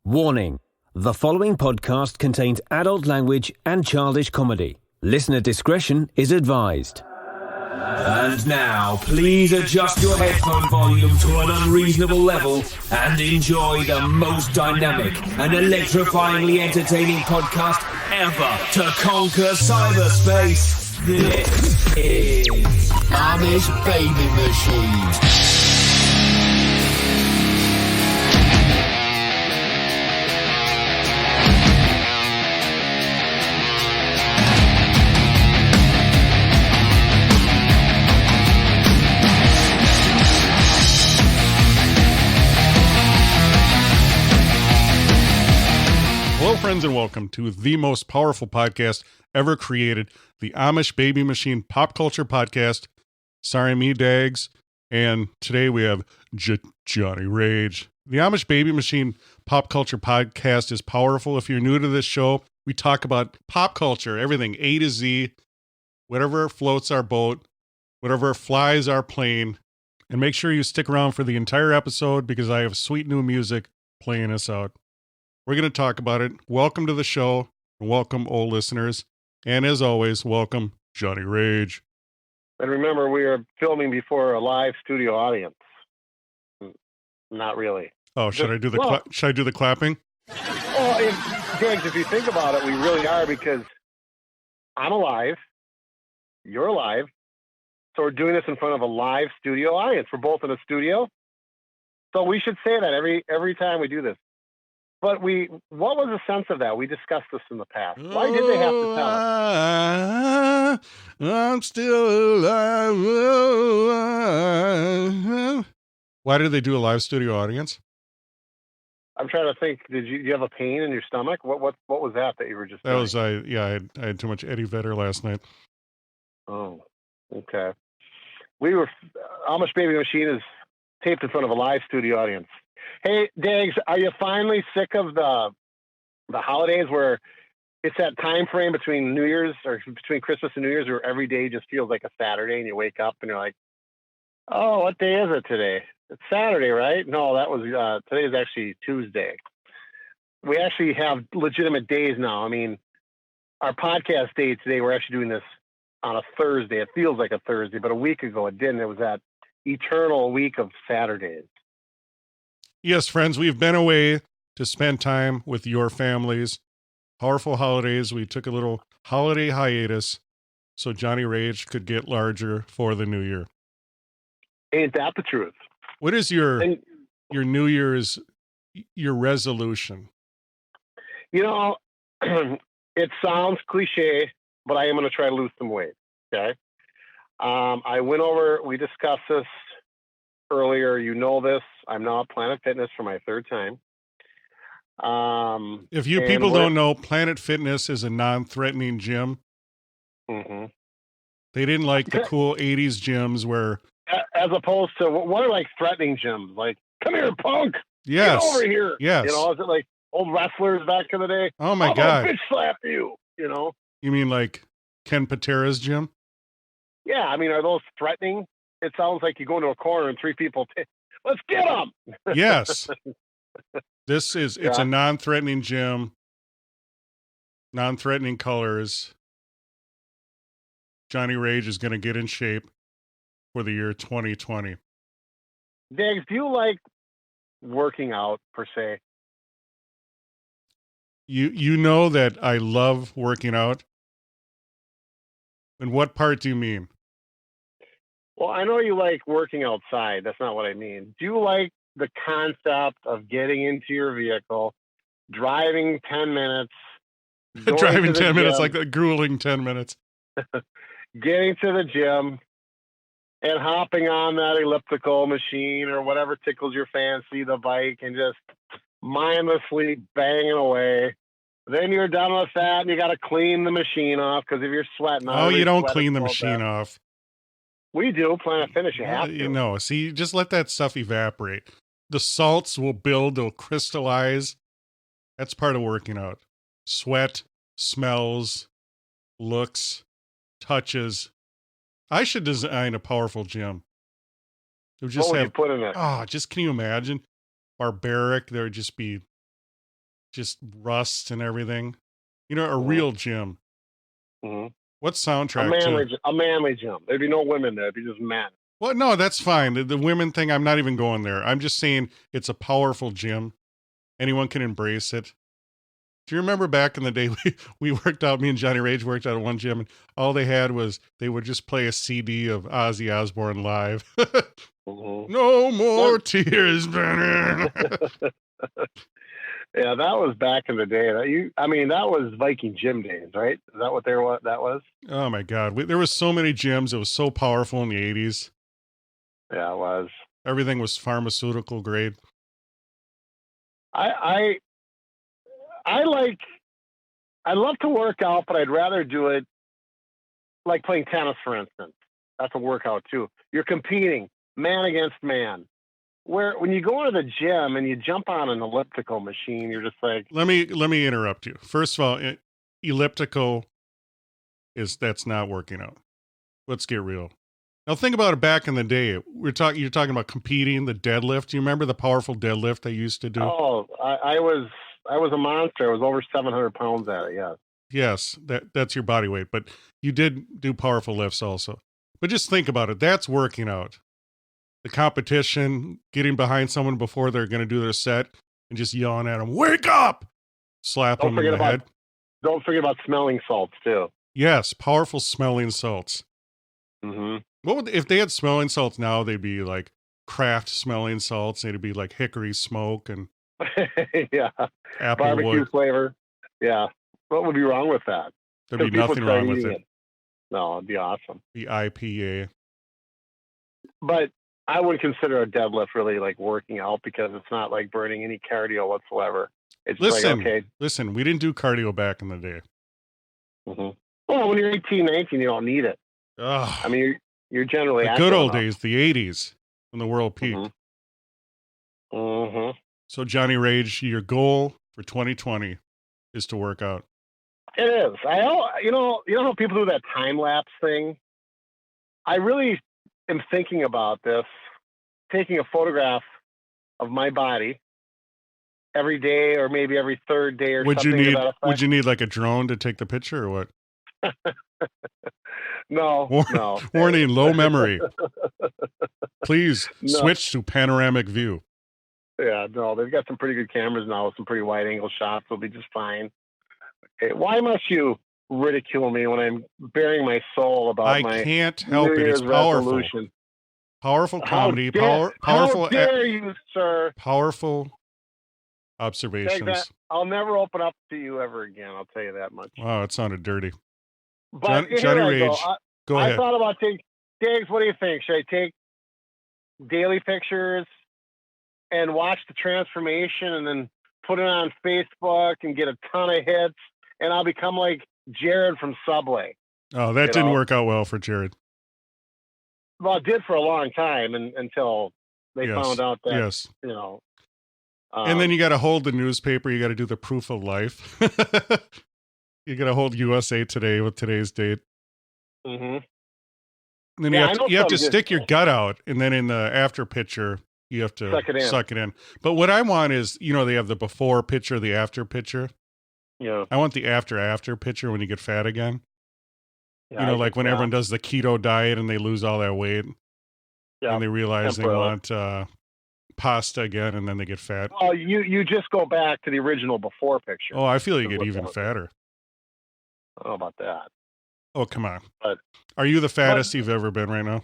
Warning: the following podcast contains adult language and childish comedy. Listener discretion is advised. And now, please adjust your headphone volume to an unreasonable level and enjoy the most dynamic and electrifyingly entertaining podcast ever to conquer cyberspace. This is Amish Baby Machine. Hello, friends, and welcome to the most powerful podcast ever created, the Amish Baby Machine Pop Culture Podcast. Sorry, me, Dags. And today we have Johnny Rage. The Amish Baby Machine Pop Culture Podcast is powerful. If you're new to this show, we talk about pop culture, everything A to Z, whatever floats our boat, whatever flies our plane. And make sure you stick around for the entire episode because I have sweet new music playing us out. We're going to talk about it. Welcome to the show. Welcome, old listeners. And as always, welcome, Johnny Rage. And remember, we are filming before a live studio audience. Not really. Oh, should I do the clapping? Well, if you think about it, we really are, because I'm alive, you're alive, so we're doing this in front of a live studio audience. We're both in a studio, so we should say that every time we do this. But what was the sense of that? We discussed this in the past. Why did they have to tell us? I'm still alive. Why did they do a live studio audience? I'm trying to think. Did you have a pain in your stomach? What was that you were just? That was I had too much Eddie Vedder last night. Oh, okay. Amish Baby Machine is taped in front of a live studio audience. Hey, Dags, are you finally sick of the holidays where it's that time frame between New Year's or between Christmas and New Year's where every day just feels like a Saturday and you wake up and you're like, oh, what day is it today? It's Saturday, right? No, that was today is actually Tuesday. We actually have legitimate days now. I mean, our podcast day today, we're actually doing this on a Thursday. It feels like a Thursday, but a week ago it didn't. It was that eternal week of Saturdays. Yes, friends, we've been away to spend time with your families. Powerful holidays. We took a little holiday hiatus so Johnny Rage could get larger for the new year. Ain't that the truth? What is your New Year's, your resolution? You know, it sounds cliche, but I am going to try to lose some weight. Okay. We discussed this earlier. You know this. I'm now at Planet Fitness for my third time. If you people don't know, Planet Fitness is a non-threatening gym. Mm-hmm. They didn't like the cool 80s gyms where... As opposed to, what are like threatening gyms? Like, come here, punk! Yes. Get over here! Yes. You know, is it like old wrestlers back in the day? Oh my God. I'll bitch slap you! You know? You mean like Ken Patera's gym? Yeah, I mean, are those threatening? It sounds like you go into a corner and three people, let's get them! Yes. It's a non-threatening gym, non-threatening colors. Johnny Rage is going to get in shape for the year 2020. Dags, do you like working out per se? You know that I love working out. And what part do you mean? Well, I know you like working outside. That's not what I mean. Do you like the concept of getting into your vehicle, driving 10 minutes, driving 10 minutes, like the grueling 10 minutes, getting to the gym and hopping on that elliptical machine or whatever tickles your fancy, the bike, and just mindlessly banging away. Then you're done with that and you got to clean the machine off because if you're sweating. Oh, you don't clean the machine off. We do. Planet Fitness, you have to. You know, see, just let that stuff evaporate. The salts will build, they'll crystallize. That's part of working out. Sweat, smells, looks, touches. I should design a powerful gym. It would just what would you put in it? Oh, just can you imagine? Barbaric. There would just be just rust and everything. A real gym. Mm-hmm. What soundtrack? A manly gym. There'd be no women there. It'd be just men. Well, no, that's fine. The women thing, I'm not even going there. I'm just saying it's a powerful gym. Anyone can embrace it. Do you remember back in the day, we worked out, me and Johnny Rage worked out at one gym, and all they had was, they would just play a CD of Ozzy Osbourne live. Mm-hmm. No more tears, Benny. Yeah, that was back in the day. That was Viking gym days, right? Is that what that was? Oh my God. There was so many gyms. It was so powerful in the 80s. Yeah, it was. Everything was pharmaceutical grade. I love to work out, but I'd rather do it like playing tennis, for instance. That's a workout too. You're competing man against man. Where when you go into the gym and you jump on an elliptical machine, you're just like, let me interrupt you. First of all, elliptical that's not working out. Let's get real. Now think about it. Back in the day, you're talking about competing, the deadlift. Do you remember the powerful deadlift they used to do? Oh, I was a monster. I was over 700 pounds at it. Yeah. Yes, that's your body weight, but you did do powerful lifts also. But just think about it. That's working out. The competition, getting behind someone before they're going to do their set and just yelling at them, "Wake up!" Slap them in the head. Don't forget about smelling salts too. Yes, powerful smelling salts. Mm-hmm. If they had smelling salts now? They'd be like craft smelling salts. They'd be like hickory smoke and yeah, apple barbecue wood flavor. Yeah, what would be wrong with that? There'd be nothing wrong with it. No, it'd be awesome. The IPA. But I wouldn't consider a deadlift really like working out because it's not like burning any cardio whatsoever. It's listen, like, okay. Listen, we didn't do cardio back in the day. Mm-hmm. Well, when you're 18, 19, you don't need it. Ugh. I mean, you're generally the good old days, the 80s, when the world peaked. Mm-hmm. Mm-hmm. So, Johnny Rage, your goal for 2020 is to work out. It is. You know how people do that time lapse thing? I really am thinking about this, taking a photograph of my body every day or maybe every third day or something. Would you need like a drone to take the picture or what? No. Warning, low memory. Please switch to panoramic view. Yeah, no, they've got some pretty good cameras now with some pretty wide angle shots. They'll be just fine. Okay, why must you ridicule me when I'm bearing my soul about my I can't help it. It's powerful. Resolution. Powerful comedy. Powerful. How dare you, sir? Powerful observations. I'll never open up to you ever again. I'll tell you that much. Wow, it sounded dirty. But Johnny Rage, go ahead. I thought about taking Diggs. What do you think? Should I take daily pictures and watch the transformation and then put it on Facebook and get a ton of hits, and I'll become like Jared from Subway? Oh, that didn't work out well for Jared. Well, it did for a long time until they found out that, and then you got to hold the newspaper. You got to do the proof of life. You got to hold USA Today with today's date. Mm-hmm. And then you have to stick your gut out, and then in the after picture, you have to suck it in. But what I want is, they have the before picture, the after picture. Yeah. I want the after picture when you get fat again. Yeah, like when everyone does the keto diet and they lose all that weight. Yeah. And they realize they want pasta again, and then they get fat. Oh, you just go back to the original before picture. Oh, I feel you get even fatter. I don't know about that. Oh, come on. But are you the fattest you've ever been right now?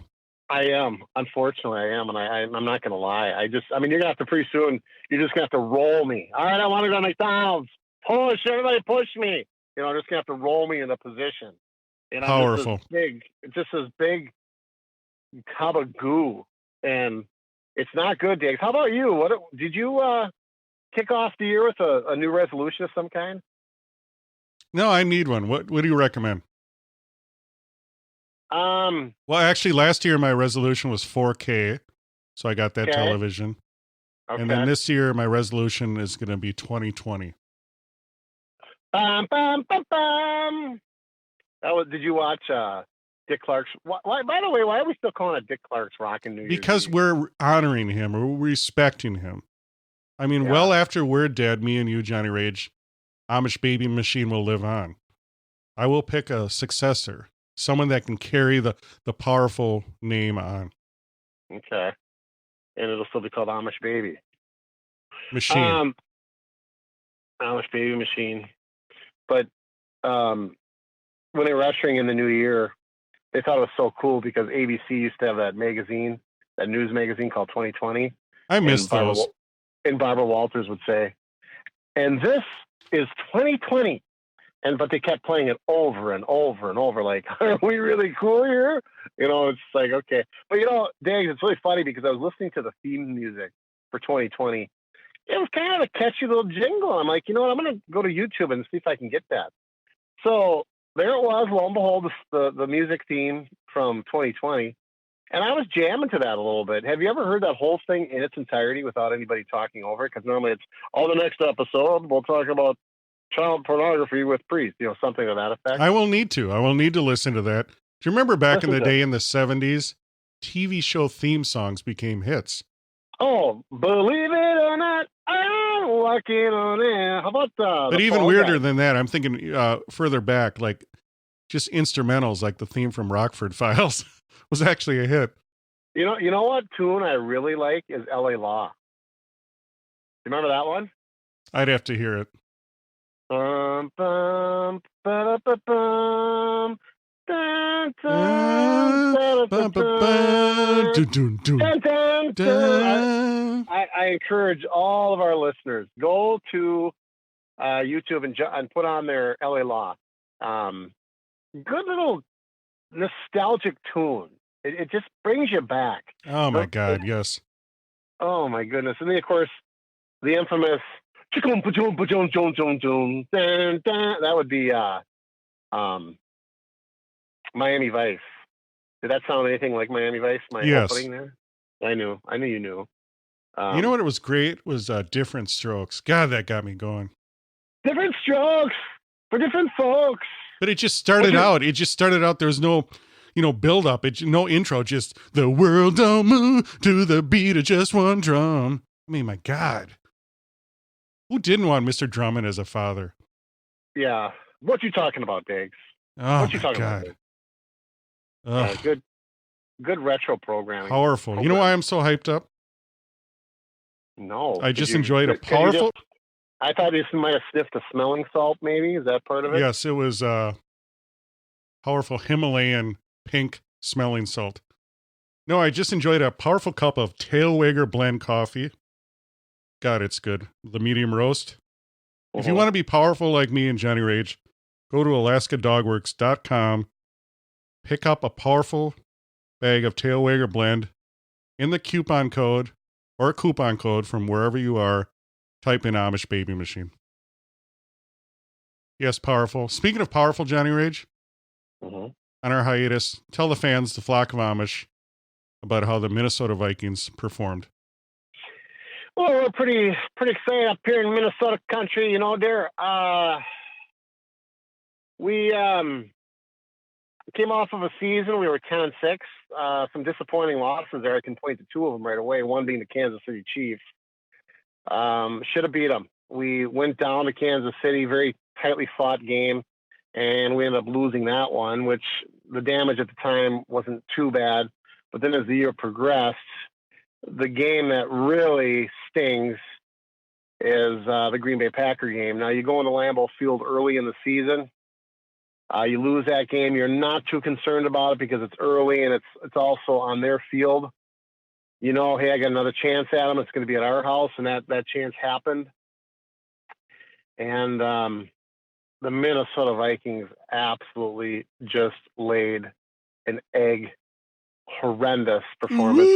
I am. Unfortunately, I am. And I'm not going to lie. You're going to have to pretty soon, you're just going to have to roll me. All right, I want to go to McDonald's. Push, everybody push me. Just going to have to roll me into position. And powerful. Just this big tub of goo. And it's not good, Dave. How about you? What did you kick off the year with a new resolution of some kind? No, I need one. What do you recommend? Well, actually, last year my resolution was 4K, so I got that television. Okay. And then this year my resolution is going to be 2020. Bum, bum, bum, bum. Did you watch Dick Clark's? Why? By the way, why are we still calling it Dick Clark's Rockin' New Year's? Because we're honoring him, or we're respecting him. I mean, Yeah. well after we're dead, me and you, Johnny Rage, Amish Baby Machine will live on. I will pick a successor, someone that can carry the powerful name on. Okay. And it'll still be called Amish Baby. Machine. Amish Baby Machine. But when they were ushering in the new year, they thought it was so cool because ABC used to have that magazine, that news magazine called 2020. I missed those. And Barbara Walters would say, and this is 2020. But they kept playing it over and over and over. Like, are we really cool here? It's like, okay. But Dags, it's really funny because I was listening to the theme music for 2020. It was kind of a catchy little jingle. I'm like, you know what? I'm going to go to YouTube and see if I can get that. So there it was, lo and behold, the music theme from 2020. And I was jamming to that a little bit. Have you ever heard that whole thing in its entirety without anybody talking over it? Because normally it's, on the next episode, we'll talk about child pornography with priests, something to that effect. I will need to listen to that. Do you remember back in the day in the 70s, TV show theme songs became hits? Oh, believe it or not, I'm working on it. How about But even weirder than that, I'm thinking further back, like just instrumentals, like the theme from Rockford Files was actually a hit. You know what tune I really like is L.A. Law. You remember that one? I'd have to hear it. Bum, bum, ba-da-ba-bum, dun, dun, dun, I encourage all of our listeners, go to YouTube and put on their L.A. Law. Good little nostalgic tune. It just brings you back. Oh my God, yes. Oh my goodness. And then of course the infamous that would be Miami Vice. Did that sound anything like Miami Vice? Yes. Opening there? I knew you knew. You know what was great was Different Strokes. God, that got me going. Different strokes for different folks. But it just started out. There was no, build up. No intro. Just the world don't move to the beat of just one drum. I mean, my God. Who didn't want Mr. Drummond as a father? Yeah. What you talking about, Diggs? Oh, what you talking God. about? Good retro programming. Powerful. You know why I'm so hyped up? No. I just enjoyed a powerful. I thought you might have sniffed a smelling salt, maybe. Is that part of it? Yes, it was powerful Himalayan pink smelling salt. No, I just enjoyed a powerful cup of Tailwager blend coffee. God, it's good. The medium roast. If you want to be powerful like me and Johnny Rage, go to alaskadogworks.com, pick up a powerful bag of Tailwager blend in the coupon code from wherever you are. Type in Amish Baby Machine. Yes, powerful. Speaking of powerful, Johnny Rage, on our hiatus, tell the fans, the flock of Amish, about how the Minnesota Vikings performed. Well, we're pretty excited up here in Minnesota country, dear. We came off of a season. We were 10-6. Some disappointing losses there. I can point to two of them right away. One being the Kansas City Chiefs. Should have beat them. We went down to Kansas City, very tightly fought game, and we ended up losing that one, which the damage at the time wasn't too bad. But then as the year progressed, the game that really stings is the Green Bay Packer game. Now, you go into Lambeau Field early in the season. You lose that game. You're not too concerned about it because it's early and it's also on their field. Hey, I got another chance at them. It's going to be at our house, and that chance happened. And the Minnesota Vikings absolutely just laid an egg. Horrendous performance.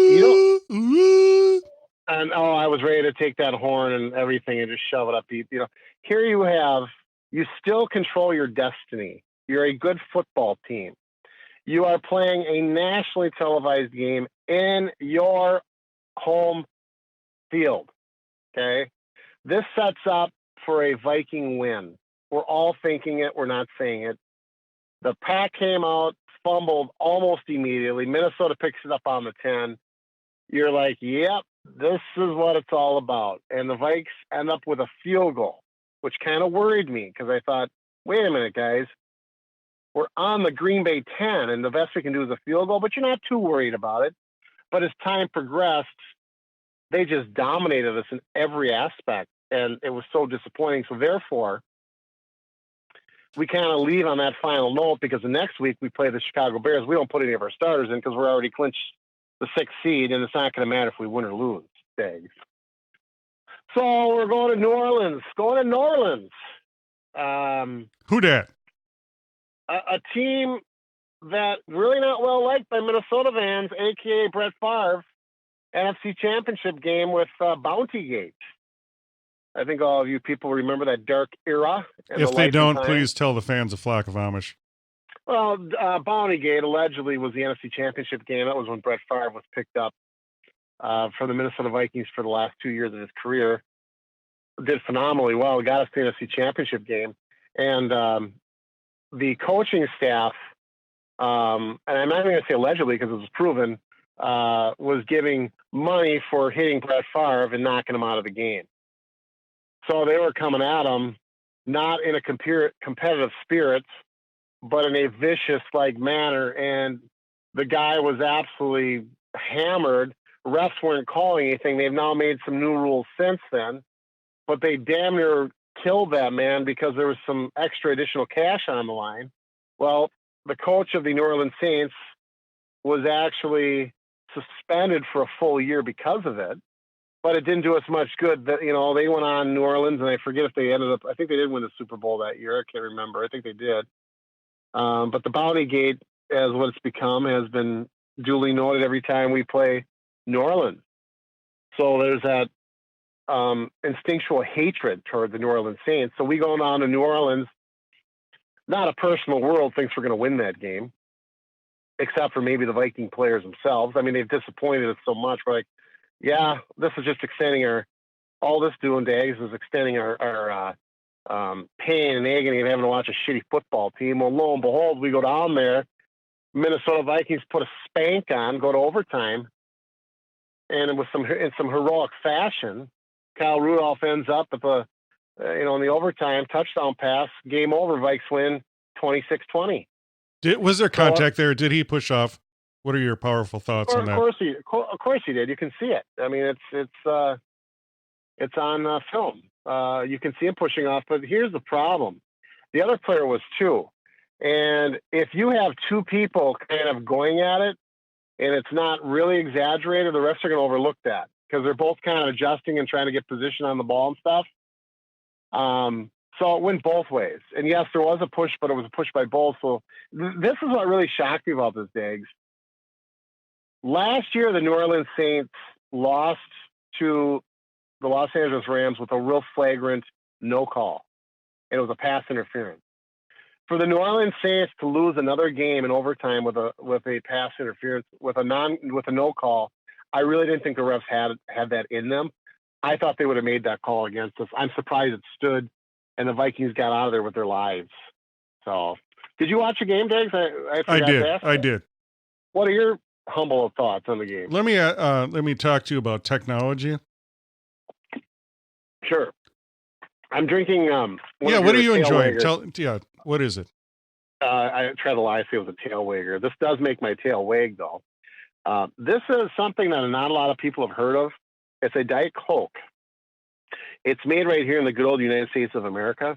And I was ready to take that horn and everything and just shove it up deep. Here you still control your destiny. You're a good football team. You are playing a nationally televised game in your home field. Okay. This sets up for a Viking win. We're all thinking it. We're not saying it. The Pack came out, fumbled almost immediately. Minnesota picks it up on the 10. You're like, yep, This is what it's all about. And the Vikes end up with a field goal, which kind of worried me because I thought, wait a minute, guys. We're on the Green Bay 10, and the best we can do is a field goal, but you're not too worried about it. But as time progressed, they just dominated us in every aspect, and it was so disappointing. So therefore, we kind of leave on that final note because the next week we play the Chicago Bears. We don't put any of our starters in because we're already clinched the 6th seed, and it's not going to matter if we win or lose. Days. So we're going to New Orleans. Who dat? A team that really not well liked by Minnesota fans, a.k.a. Brett Favre, NFC Championship game with Bountygate. I think all of you people remember that dark era. If they don't, please tell the fans a flock of Amish. Well, Bountygate allegedly was the NFC Championship game. That was when Brett Favre was picked up for the Minnesota Vikings for the last 2 years of his career. Did phenomenally well. Got us to the NFC Championship game. And the coaching staff, and I'm not even going to say allegedly because it was proven, was giving money for hitting Brett Favre and knocking him out of the game. So they were coming at him, not in a competitive spirit, but in a vicious-like manner. And the guy was absolutely hammered. Refs weren't calling anything. They've now made some new rules since then, but they damn near killed that man because there was some extra additional cash on the line. Well, the coach of the New Orleans Saints was actually suspended for a full year because of it, but it didn't do us much good. That, you know, they went on New Orleans, and I forget if they ended up, I think they did win the Super Bowl that year. I can't remember. I think they did. But the Bountygate, as what it's become, has been duly noted every time we play New Orleans. So there's that instinctual hatred toward the New Orleans Saints. So we go down to New Orleans. Not a personal world thinks we're going to win that game, except for maybe the Viking players themselves. I mean, they've disappointed us so much. We're like, yeah, this is just extending all this doing Dags is extending our pain and agony of having to watch a shitty football team. Well, lo and behold, we go down there. Minnesota Vikings put a spank on, go to overtime, and it was in some heroic fashion. Kyle Rudolph ends up at the, in the overtime touchdown pass. Game over. Vikes win 26-20. Was there contact there? Did he push off? What are your powerful thoughts on that? Of course he did. You can see it. I mean, it's on film. You can see him pushing off. But here's the problem: the other player was too. And if you have two people kind of going at it, and it's not really exaggerated, the refs are going to overlook that because they're both kind of adjusting and trying to get position on the ball and stuff. So it went both ways. And yes, there was a push, but it was a push by both. So this is what really shocked me about this, Dags. Last year, the New Orleans Saints lost to the Los Angeles Rams with a real flagrant no call. And it was a pass interference. For the New Orleans Saints to lose another game in overtime with a pass interference, with a no call, I really didn't think the refs had that in them. I thought they would have made that call against us. I'm surprised it stood, and the Vikings got out of there with their lives. So, did you watch the game, Dags? I did. What are your humble thoughts on the game? Let me talk to you about technology. Sure. I'm drinking. What are you enjoying? What is it? I tried to lie. Say it was a tail wagger. This does make my tail wag, though. This is something that not a lot of people have heard of. It's a Diet Coke. It's made right here in the good old United States of America.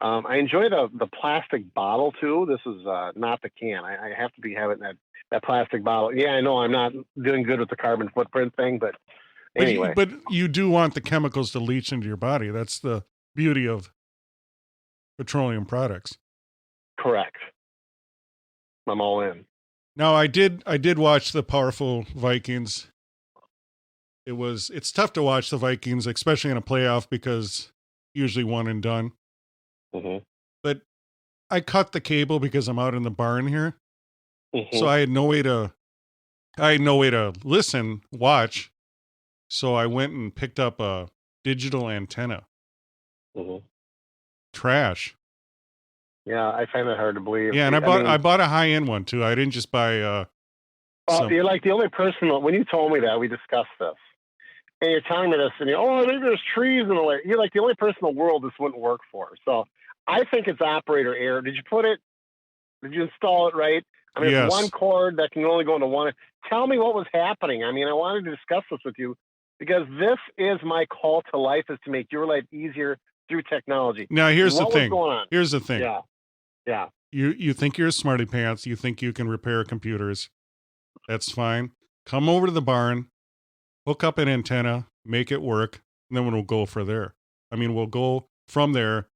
I enjoy the plastic bottle too. This is not the can. I have to be having that plastic bottle. Yeah, I know I'm not doing good with the carbon footprint thing, but anyway. But you do want the chemicals to leach into your body. That's the beauty of petroleum products. Correct. I'm all in. Now I did watch the powerful Vikings. It's tough to watch the Vikings, especially in a playoff, because usually one and done. Mm-hmm. But I cut the cable because I'm out in the barn here. Mm-hmm. So I had no way to watch. So I went and picked up a digital antenna. Mm-hmm. Trash. Yeah, I find that hard to believe. Yeah, and I bought a high-end one too. I didn't just buy you're like the only person, when you told me that, we discussed this. and you're telling me this, and I think there's trees in the way. You're like the only person in the world this wouldn't work for. So I think it's operator error. Did you install it right? I mean, Yes. it's one cord that can only go into one. Tell me what was happening. I mean, I wanted to discuss this with you because this is my call to life, is to make your life easier through technology. Now, here's What the was thing. going on? Here's the thing. Yeah. You think you're a smarty pants. You think you can repair computers. That's fine. Come over to the barn, hook up an antenna, make it work, and then we'll go for there. I mean, we'll go from there.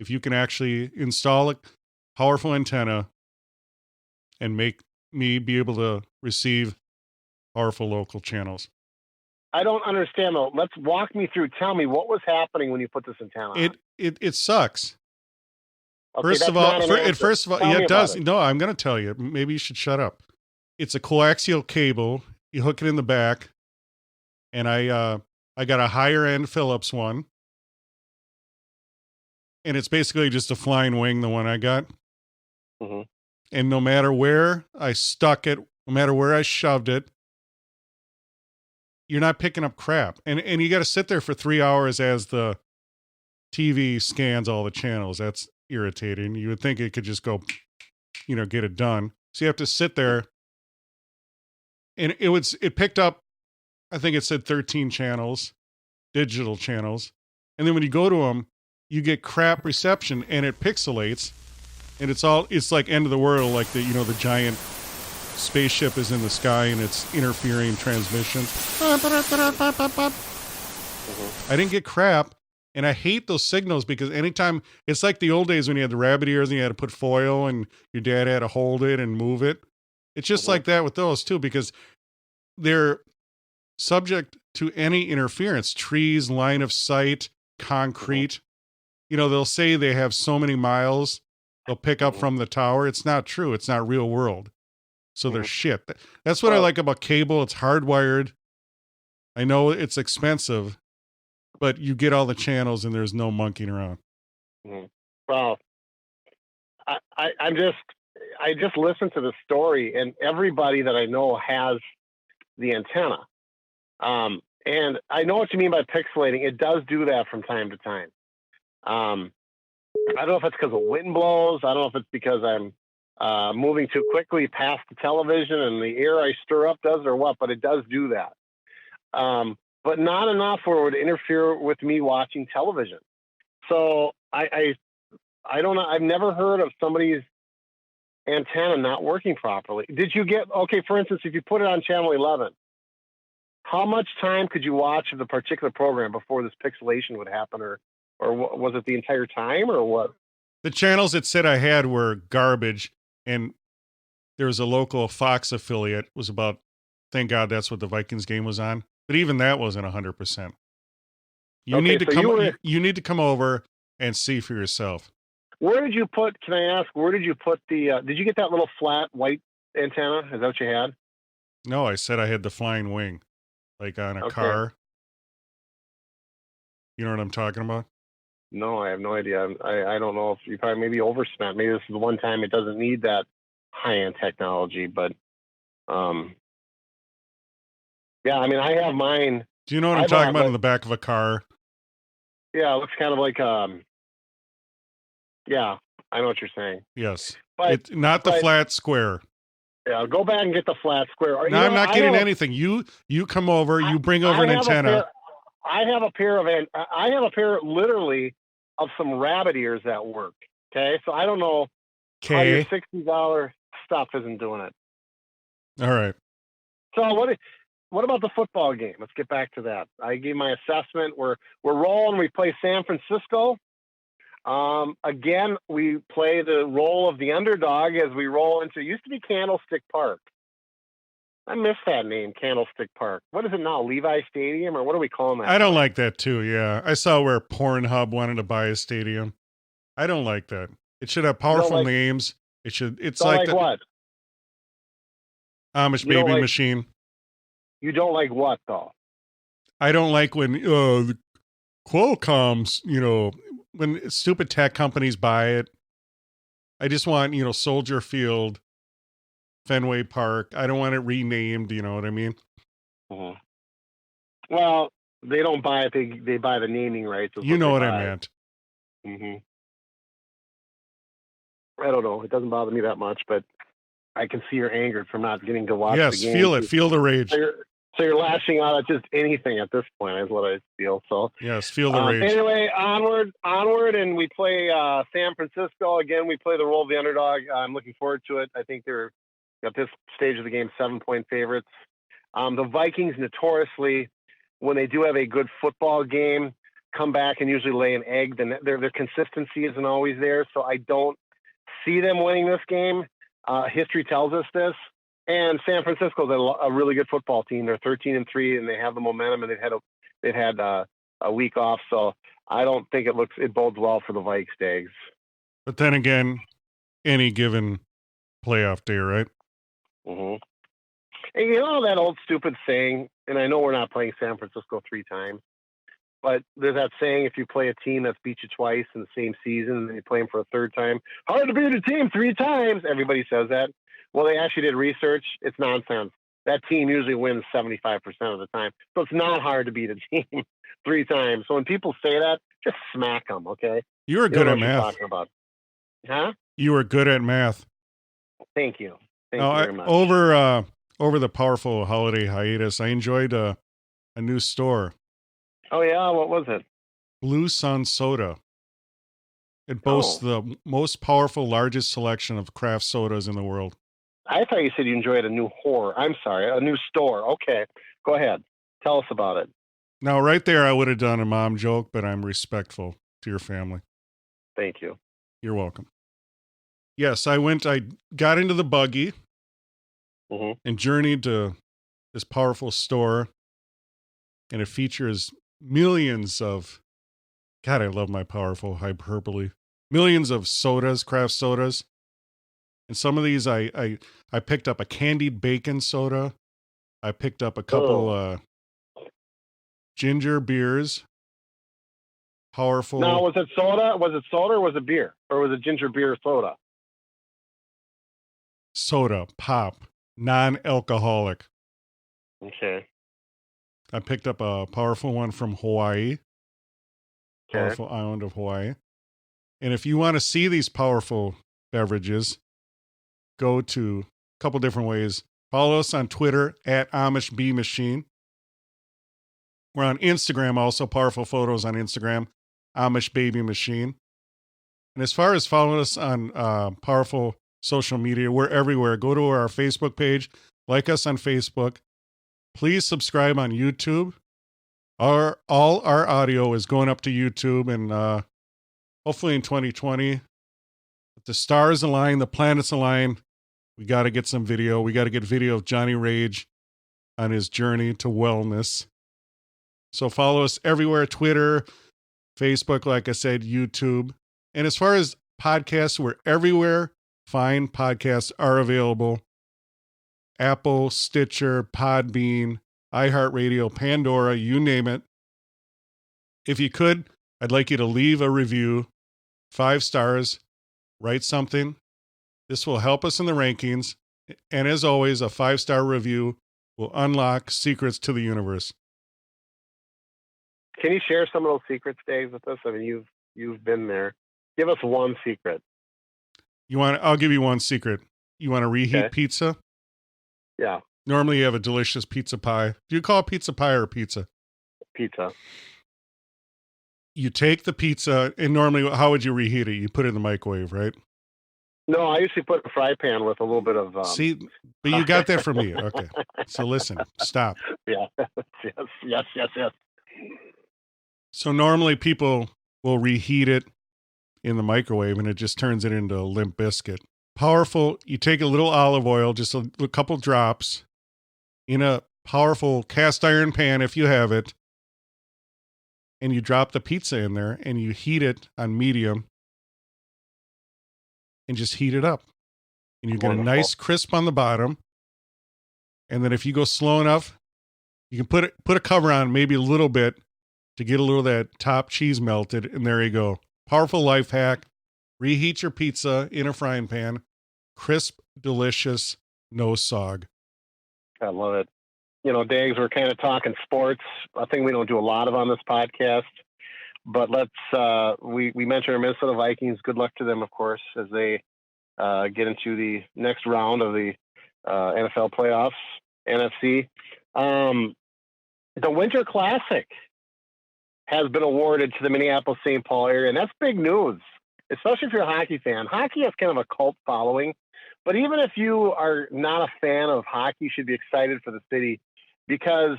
If you can actually install a powerful antenna and make me be able to receive powerful local channels. I don't understand though. Let's walk me through. Tell me what was happening when you put this antenna on. It sucks. Okay, First that's of all, not an answer. first of all, Tell yeah, me it about does. No, I'm going to tell you. Maybe you should shut up. It's a coaxial cable. You hook it in the back, and I got a higher end Phillips one, and it's basically just a flying wing, the one I got. Mm-hmm. And no matter where I stuck it, no matter where I shoved it, you're not picking up crap. And you got to sit there for 3 hours as the TV scans all the channels. That's irritating. You would think it could just go, get it done. So you have to sit there. And it picked up, I think it said 13 channels, digital channels. And then when you go to them, you get crap reception and it pixelates. And it's like end of the world, like the giant spaceship is in the sky and it's interfering transmissions. Mm-hmm. I didn't get crap. And I hate those signals because anytime, it's like the old days when you had the rabbit ears and you had to put foil and your dad had to hold it and move it. It's just like that with those too, because they're subject to any interference, trees, line of sight, concrete. They'll say they have so many miles they'll pick up from the tower. It's not true. It's not real world. So they're shit. That's what I like about cable. It's hardwired. I know it's expensive, but you get all the channels and there's no monkeying around. Mm-hmm. Well, I just listened to the story, and everybody that I know has the antenna. And I know what you mean by pixelating. It does do that from time to time. I don't know if it's because of wind blows. I don't know if it's because I'm moving too quickly past the television and the air I stir up does or what, but it does do that. But not enough where it would interfere with me watching television. So I don't know. I've never heard of somebody's antenna not working properly. Did you get, for instance, if you put it on channel 11, how much time could you watch of the particular program before this pixelation would happen, or was it the entire time, or what? The channels that said I had were garbage, and there was a local Fox affiliate. It was about, thank God that's what the Vikings game was on. But even that wasn't 100%. You need to come over and see for yourself. Where did you put, can I ask, where did you put did you get that little flat white antenna? Is that what you had? No, I said I had the flying wing, like on a car. You know what I'm talking about? No, I have no idea. I don't know if you probably maybe overspent. Maybe this is the one time it doesn't need that high-end technology, but yeah, I mean, I have mine. Do you know what I'm talking about in the back of a car? Yeah, it looks kind of like, yeah, I know what you're saying. Yes. But it's not the flat square. Yeah, go back and get the flat square. No, I'm not getting anything. You come over, you bring over an antenna. I have a pair literally of some rabbit ears that work. Okay. So I don't know how your $60 stuff isn't doing it. All right. So what about the football game? Let's get back to that. I gave my assessment. We're rolling. We play San Francisco. Again, we play the role of the underdog as we roll into, it used to be Candlestick Park. I miss that name, Candlestick Park. What is it now, Levi Stadium, or what are we calling that? I don't like that too, yeah. I saw where Pornhub wanted to buy a stadium. I don't like that. It should have powerful names. It's like what? Amish Baby Machine. You don't like what, though? I don't like when the Qualcomm's, when stupid tech companies buy it. I just want, Soldier Field, Fenway Park. I don't want it renamed, you know what I mean? Mm-hmm. Well, They don't buy it. They buy the naming rights. You know what I meant. Mm-hmm. I don't know. It doesn't bother me that much, but I can see you're angered from not getting to watch the game. Yes, feel it. Feel the rage. So you're lashing out at just anything at this point, is what I feel. So yes, feel the rage. Anyway, onward, and we play San Francisco again. We play the role of the underdog. I'm looking forward to it. I think they're at this stage of the game 7-point favorites. The Vikings notoriously, when they do have a good football game, come back and usually lay an egg. Then their consistency isn't always there, so I don't see them winning this game. History tells us this. And San Francisco's a really good football team. They're 13-3, and they have the momentum, and they've had a week off. So I don't think it bodes well for the Vikes, Dags. But then again, any given playoff day, right? Mm-hmm. And you know that old stupid saying, and I know we're not playing San Francisco 3 times, but there's that saying, if you play a team that's beat you twice in the same season and you play them for a 3rd time, hard to beat a team 3 times. Everybody says that. Well, they actually did research. It's nonsense. That team usually wins 75% of the time. So it's not hard to beat a team 3 times. So when people say that, just smack them, okay? You were good at math. Talking about. Huh? You were good at math. Thank you. Thank you very much. Over the powerful holiday hiatus, I enjoyed a new store. Oh, yeah? What was it? Blue Sun Soda. It boasts the most powerful, largest selection of craft sodas in the world. I thought you said you enjoyed a new new store. Okay, go ahead. Tell us about it. Now, right there, I would have done a mom joke, but I'm respectful to your family. Thank you. You're welcome. Yes, I got into the buggy and journeyed to this powerful store, and it features millions of, God, I love my powerful hyperbole, millions of sodas, craft sodas. And some of these, I picked up a candied bacon soda. I picked up a couple ginger beers. Powerful. Now, was it soda? Was it soda or was it beer? Or was it ginger beer soda? Soda, pop, non-alcoholic. Okay. I picked up a powerful one from Hawaii. Okay. Powerful island of Hawaii. And if you want to see these powerful beverages, go to a couple different ways. Follow us on Twitter at Amish Bee Machine. We're on Instagram also, powerful photos on Instagram, Amish Baby Machine. And as far as following us on powerful social media, we're everywhere. Go to our Facebook page, like us on Facebook. Please subscribe on YouTube. All our audio is going up to YouTube, and hopefully in 2020, if the stars align, the planets align, we got to get some video. We got to get video of Johnny Rage on his journey to wellness. So follow us everywhere, Twitter, Facebook, like I said, YouTube. And as far as podcasts, we're everywhere. Fine podcasts are available. Apple, Stitcher, Podbean, iHeartRadio, Pandora, you name it. If you could, I'd like you to leave a review, 5 stars, write something. This will help us in the rankings. And as always, a 5-star review will unlock secrets to the universe. Can you share some of those secrets, Dave, with us? I mean, you've been there. Give us one secret. I'll give you one secret. You want to reheat pizza? Yeah. Normally you have a delicious pizza pie. Do you call it pizza pie or pizza? Pizza. You take the pizza, and normally how would you reheat it? You put it in the microwave, right? No, I usually put a fry pan with a little bit of... See, but you got that from me. Okay. So listen, stop. Yeah. Yes. So normally people will reheat it in the microwave, and it just turns it into a limp biscuit. Powerful, you take a little olive oil, just a couple drops, in a powerful cast iron pan if you have it, and you drop the pizza in there, and you heat it on medium, and just heat it up. And you get a nice crisp on the bottom. And then if you go slow enough, you can put a cover on maybe a little bit to get a little of that top cheese melted, and there you go. Powerful life hack. Reheat your pizza in a frying pan. Crisp, delicious, no sog. I love it. Dags, we're kind of talking sports. A thing we don't do a lot of on this podcast. But we mentioned our Minnesota Vikings. Good luck to them, of course, as they get into the next round of the NFL playoffs, NFC. The Winter Classic has been awarded to the Minneapolis-St. Paul area, and that's big news, especially if you're a hockey fan. Hockey has kind of a cult following, but even if you are not a fan of hockey, you should be excited for the city because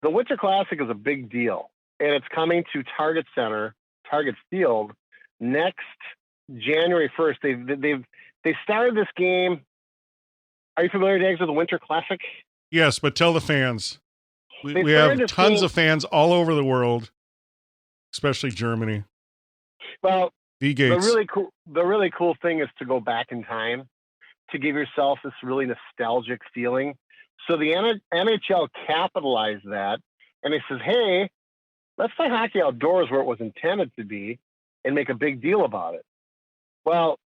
the Winter Classic is a big deal, and it's coming to Target Field next January 1st. They started this game. Are you familiar, Dags, with the Winter Classic? Yes, but tell the fans. We have tons of fans all over the world, especially Germany. Well, V-Gates. The really cool thing is to go back in time to give yourself this really nostalgic feeling. So the NHL capitalized that, and it says, hey, let's play hockey outdoors where it was intended to be and make a big deal about it. Well,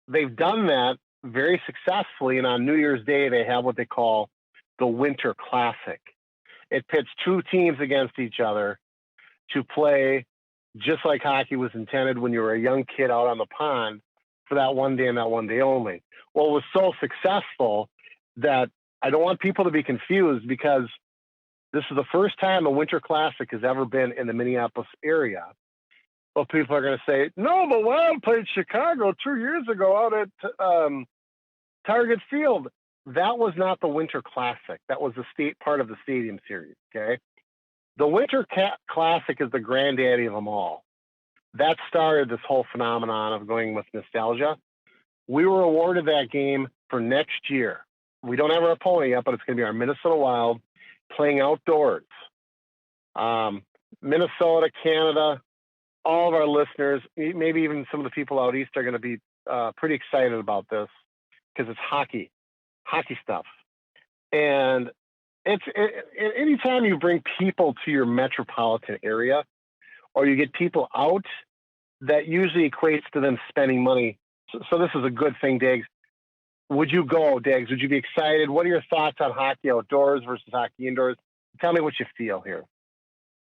they've done that very successfully, and on New Year's Day, they have what they call the Winter Classic. It pits two teams against each other to play just like hockey was intended when you were a young kid out on the pond for that one day and that one day only. Well, it was so successful that I don't want people to be confused because this is the first time a Winter Classic has ever been in the Minneapolis area. Well, people are going to say, no, the Wild played Chicago 2 years ago out at Target Field. That was not the Winter Classic. That was the state part of the Stadium Series, okay? The Winter Classic is the granddaddy of them all. That started this whole phenomenon of going with nostalgia. We were awarded that game for next year. We don't have our opponent yet, but it's going to be our Minnesota Wild playing outdoors. Minnesota, Canada, all of our listeners, maybe even some of the people out east are going to be pretty excited about this because it's hockey stuff. And anytime you bring people to your metropolitan area or you get people out, that usually equates to them spending money. So this is a good thing, Diggs. Would you go, Diggs? Would you be excited? What are your thoughts on hockey outdoors versus hockey indoors? Tell me what you feel here.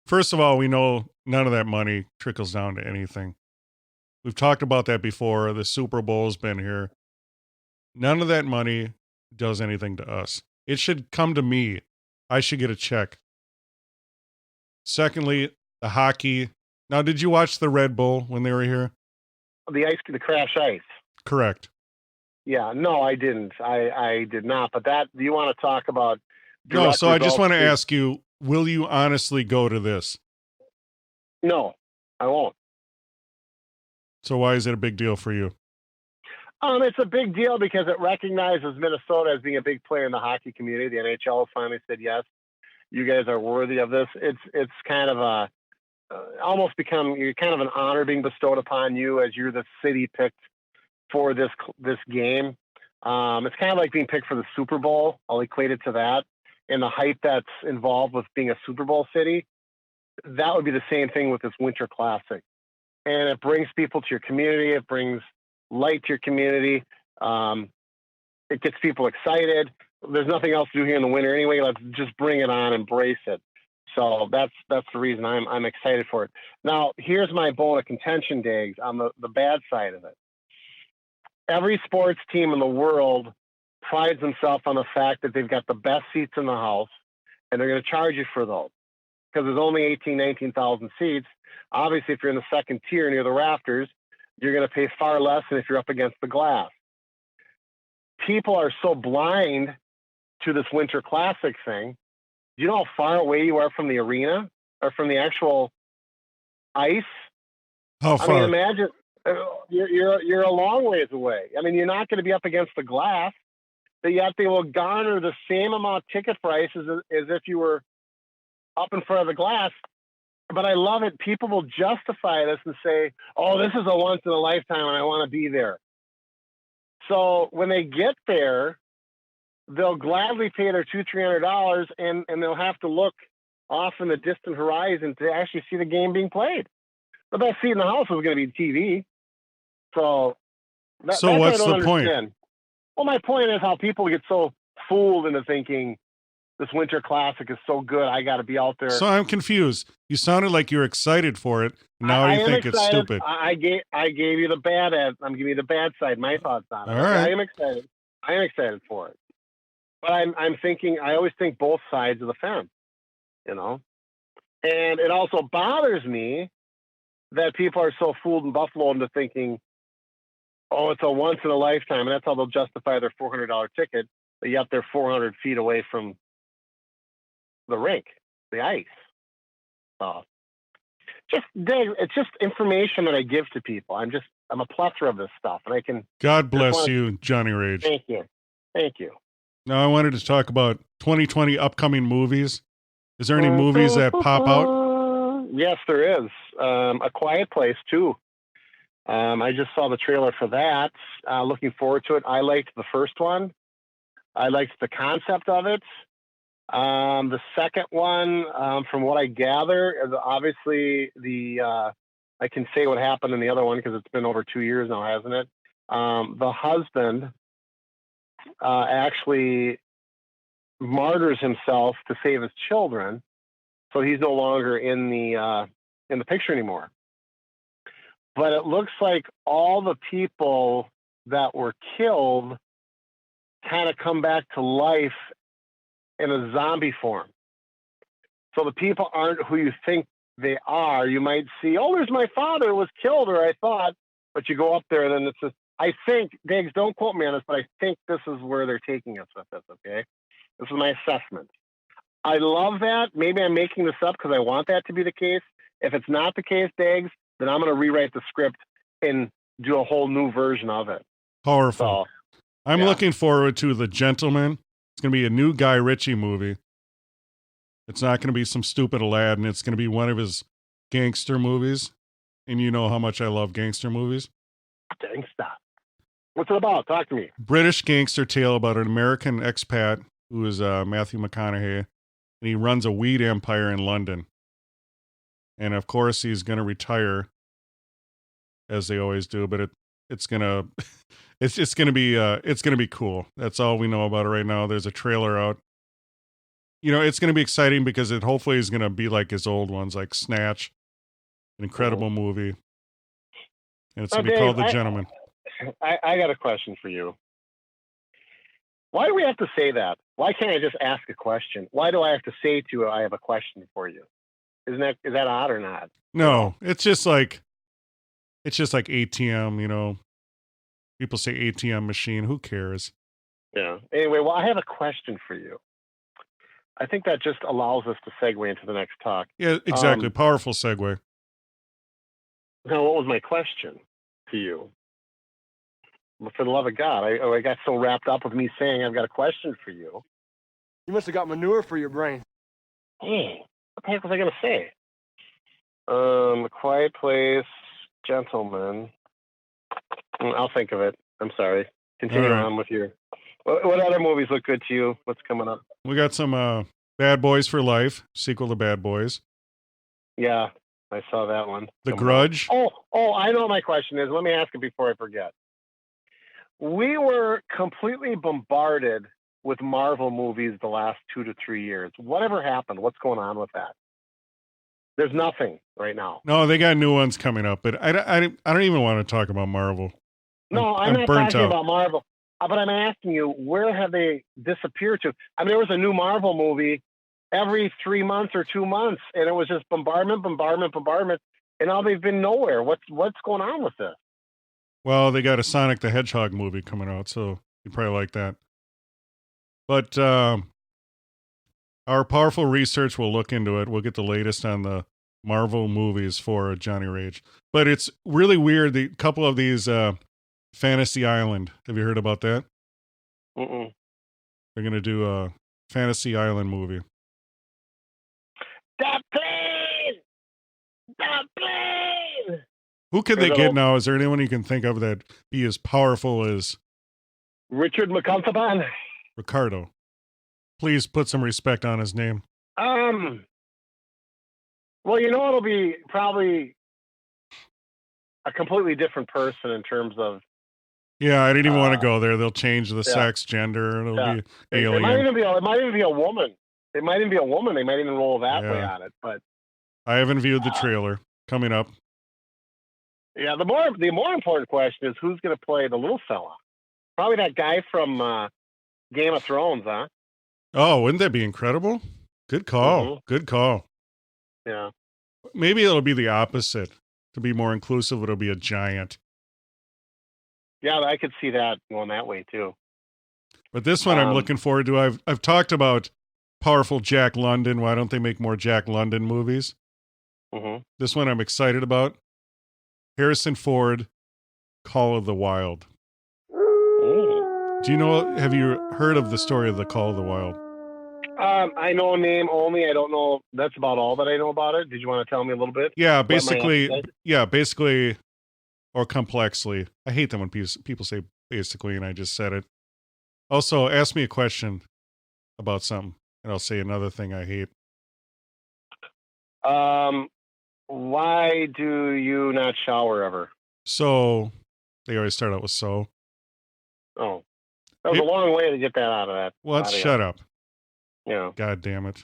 First of all, we know none of that money trickles down to anything. We've talked about that before. The Super Bowl's been here. None of that money does anything to us. It should come to me. I should get a check. Secondly, the hockey. Now, did you watch the Red Bull when they were here? The crash ice. Correct. Yeah, no, I didn't. I did not. But do you want to talk about? No, so I just want to ask you, will you honestly go to this? No, I won't. So why is it a big deal for you? It's a big deal because it recognizes Minnesota as being a big player in the hockey community. The NHL finally said, yes, you guys are worthy of this. It's kind of almost become kind of an honor being bestowed upon you as you're the city picked for this game. It's kind of like being picked for the Super Bowl. I'll equate it to that. And the hype that's involved with being a Super Bowl city, that would be the same thing with this Winter Classic. And it brings people to your community. It brings light to your community. It gets people excited. There's nothing else to do here in the winter anyway. Let's just bring it on, embrace it. So that's the reason I'm excited for it. Now, here's my bone of contention, Diggs, on the bad side of it. Every sports team in the world prides themselves on the fact that they've got the best seats in the house, and they're going to charge you for those because there's only 19,000 seats. Obviously, if you're in the second tier near the rafters, you're going to pay far less than if you're up against the glass. People are so blind to this Winter Classic thing. Do you know how far away you are from the arena or from the actual ice? How far? I mean, imagine you're a long ways away. I mean, you're not going to be up against the glass, but yet they will garner the same amount of ticket prices as if you were up in front of the glass. But I love it. People will justify this and say, oh, this is a once in a lifetime and I want to be there. So when they get there, they'll gladly pay their $200-300 and they'll have to look off in the distant horizon to actually see the game being played. The best seat in the house is going to be TV. So what's the point? Well, my point is how people get so fooled into thinking this Winter Classic is so good. I got to be out there. So I'm confused. You sounded like you're excited for it. Now you think it's stupid. I gave you the bad ad. I'm giving you the bad side. My thoughts on it. All right. I am excited. I am excited for it. But I'm thinking. I always think both sides of the fence. You know, and it also bothers me that people are so fooled in Buffalo into thinking, oh, it's a once in a lifetime, and that's how they'll justify their $400 ticket. But yet they're 400 feet away from the rink, the ice. It's just information that I give to people. I'm a plethora of this stuff, and I can. God bless you, Johnny Rage. Thank you. Now I wanted to talk about 2020 upcoming movies. Is there any movies that pop out? Yes, there is. A Quiet Place 2. I just saw the trailer for that. Looking forward to it. I liked the first one. I liked the concept of it. The second one, from what I gather, is obviously I can say what happened in the other one because it's been over 2 years now, hasn't it? The husband actually martyrs himself to save his children, so he's no longer in the picture anymore. But it looks like all the people that were killed kind of come back to life in a zombie form. So the people aren't who you think they are. You might see, oh, there's my father was killed, or I thought, but you go up there and then it's just, I think, Diggs, don't quote me on this, but I think this is where they're taking us with this, okay? This is my assessment. I love that. Maybe I'm making this up because I want that to be the case. If it's not the case, Diggs, then I'm going to rewrite the script and do a whole new version of it. Powerful. So, I'm looking forward to The Gentleman. It's going to be a new Guy Ritchie movie. It's not going to be some stupid Aladdin. It's going to be one of his gangster movies. And you know how much I love gangster movies. Gangsta. What's it about? Talk to me. British gangster tale about an American expat who is Matthew McConaughey. And he runs a weed empire in London. And of course, he's going to retire, as they always do. But it's gonna be cool. That's all we know about it right now. There's a trailer out. You know, it's gonna be exciting because it hopefully is gonna be like his old ones, like Snatch, an incredible movie, and it's gonna be called The Gentleman. I got a question for you. Why do we have to say that? Why can't I just ask a question? Why do I have to say to you, I have a question for you? Is that odd or not? No, it's just like ATM, you know. People say ATM machine. Who cares? Yeah. Anyway, well, I have a question for you. I think that just allows us to segue into the next talk. Yeah, exactly. Powerful segue. Now, what was my question to you? Well, for the love of God, I got so wrapped up with me saying I've got a question for you. You must have got manure for your brain. Hey, what the heck was I going to say? A Quiet Place, Gentleman. I'll think of it. I'm sorry. Continue on with your... What other movies look good to you? What's coming up? We got some Bad Boys for Life, sequel to Bad Boys. Yeah, I saw that one. The Grudge. Oh, I know what my question is. Let me ask it before I forget. We were completely bombarded with Marvel movies the last 2 to 3 years. Whatever happened? What's going on with that? There's nothing right now. No, they got new ones coming up, but I don't even want to talk about Marvel. No, I'm not talking about Marvel. But I'm asking you, where have they disappeared to? I mean, there was a new Marvel movie every 3 months or 2 months, and it was just bombardment, and now they've been nowhere. What's going on with this? Well, they got a Sonic the Hedgehog movie coming out, so you'd probably like that. But our powerful research will look into it. We'll get the latest on the Marvel movies for Johnny Rage. But it's really weird. The couple of these... Fantasy Island. Have you heard about that? Mm-mm. They're going to do a Fantasy Island movie. Stop playing! Stop playing! Who could they get now? Is there anyone you can think of that be as powerful as... Richard McConaughey? Ricardo. Please put some respect on his name. Well, you know, it'll be probably a completely different person in terms of... Yeah, I didn't even want to go there. They'll change the sex, gender. It'll be alien. It might even be a woman. It might even be a woman. They might even roll that way Yeah. on it. But I haven't viewed the trailer. Coming up. yeah, the more important question is who's going to play the little fella. Probably that guy from Game of Thrones, huh? Oh, wouldn't that be incredible? Good call. Mhm. Good call. Yeah. Maybe it'll be the opposite. To be more inclusive, it'll be a giant. Yeah, I could see that going that way too. But this one I'm looking forward to. I've talked about powerful Jack London. Why don't they make more Jack London movies? Mm-hmm. This one I'm excited about. Harrison Ford, Call of the Wild. Do you know, have you heard of the story of the Call of the Wild? I know a name only. I don't know. That's about all that I know about it. Did you want to tell me a little bit? Yeah, What my basically, appetite- or complexly. I hate them when people say basically, and I just said it. Also, ask me a question about something, and I'll say another thing I hate. Why do you not shower ever? So, they always start out with so. Oh, that was a long way to get that out of that. Well, let's shut up. Yeah. God damn it.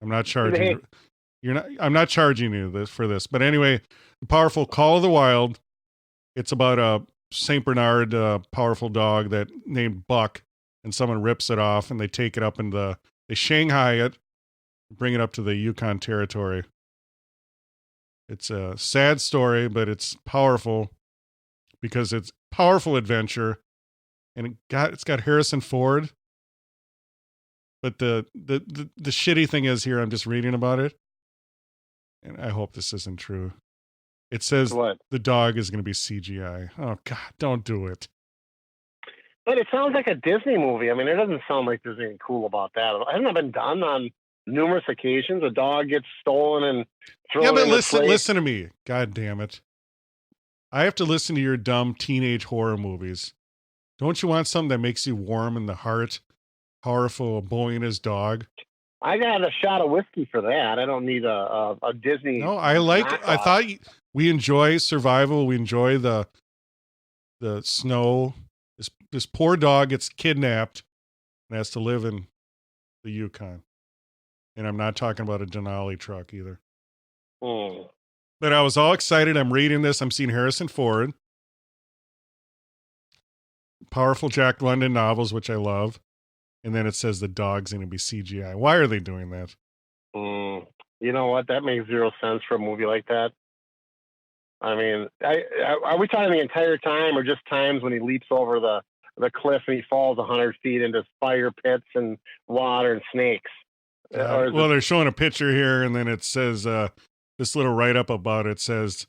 I'm not charging Hey. you. I'm not charging you for this. But anyway, the powerful Call of the Wild. It's about a Saint Bernard powerful dog that named Buck, and someone rips it off and they take it up they Shanghai it, bring it up to the Yukon Territory. It's a sad story, but it's powerful because it's powerful adventure, and it's got Harrison Ford. But the shitty thing is here, I'm just reading about it, and I hope this isn't true. It says What? the dog is going to be CGI. Oh God, don't do it. But it sounds like a Disney movie. I mean, it doesn't sound like there's anything cool about that. Hasn't that been done on numerous occasions? A dog gets stolen and thrown. Yeah, but in listen to me. God damn it. I have to listen to your dumb teenage horror movies. Don't you want something that makes you warm in the heart? Powerful boy and his dog. I got a shot of whiskey for that. I don't need a Disney. No, I knockoff. thought we enjoy survival. We enjoy the snow. This poor dog gets kidnapped and has to live in the Yukon. And I'm not talking about a Denali truck either. But I was all excited. I'm reading this. I'm seeing Harrison Ford. Powerful Jack London novels, which I love. And then it says the dog's going to be CGI. Why are they doing that? You know what? That makes zero sense for a movie like that. I mean, are we talking the entire time or just times when he leaps over the cliff and he falls 100 feet into fire pits and water and snakes? Well, they're showing a picture here, and then it says, this little write-up about it says,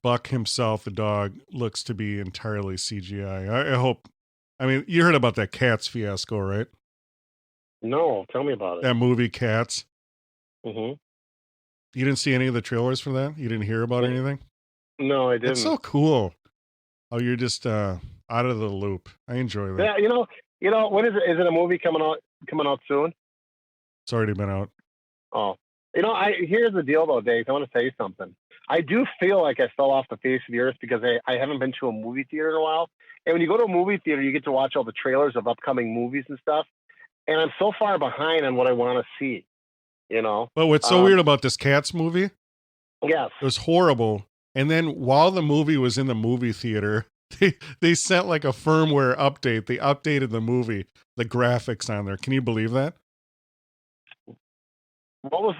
Buck himself, the dog, looks to be entirely CGI. I hope. I mean, you heard about that Cats fiasco, right? No, tell me about it. That movie, Cats. Mm-hmm. You didn't see any of the trailers for that? You didn't hear about anything? No, I didn't. It's so cool. Oh, you're just out of the loop. I enjoy that. Yeah, you know, when is it? Is it a movie coming out soon? It's already been out. Oh, here's the deal though, Dave. I want to tell you something. I do feel like I fell off the face of the earth because I haven't been to a movie theater in a while. And when you go to a movie theater, you get to watch all the trailers of upcoming movies and stuff. And I'm so far behind on what I want to see, But what's so weird about this Cats movie? Yes. It was horrible. And then while the movie was in the movie theater, they sent like a firmware update. They updated the movie, the graphics on there. Can you believe that? What was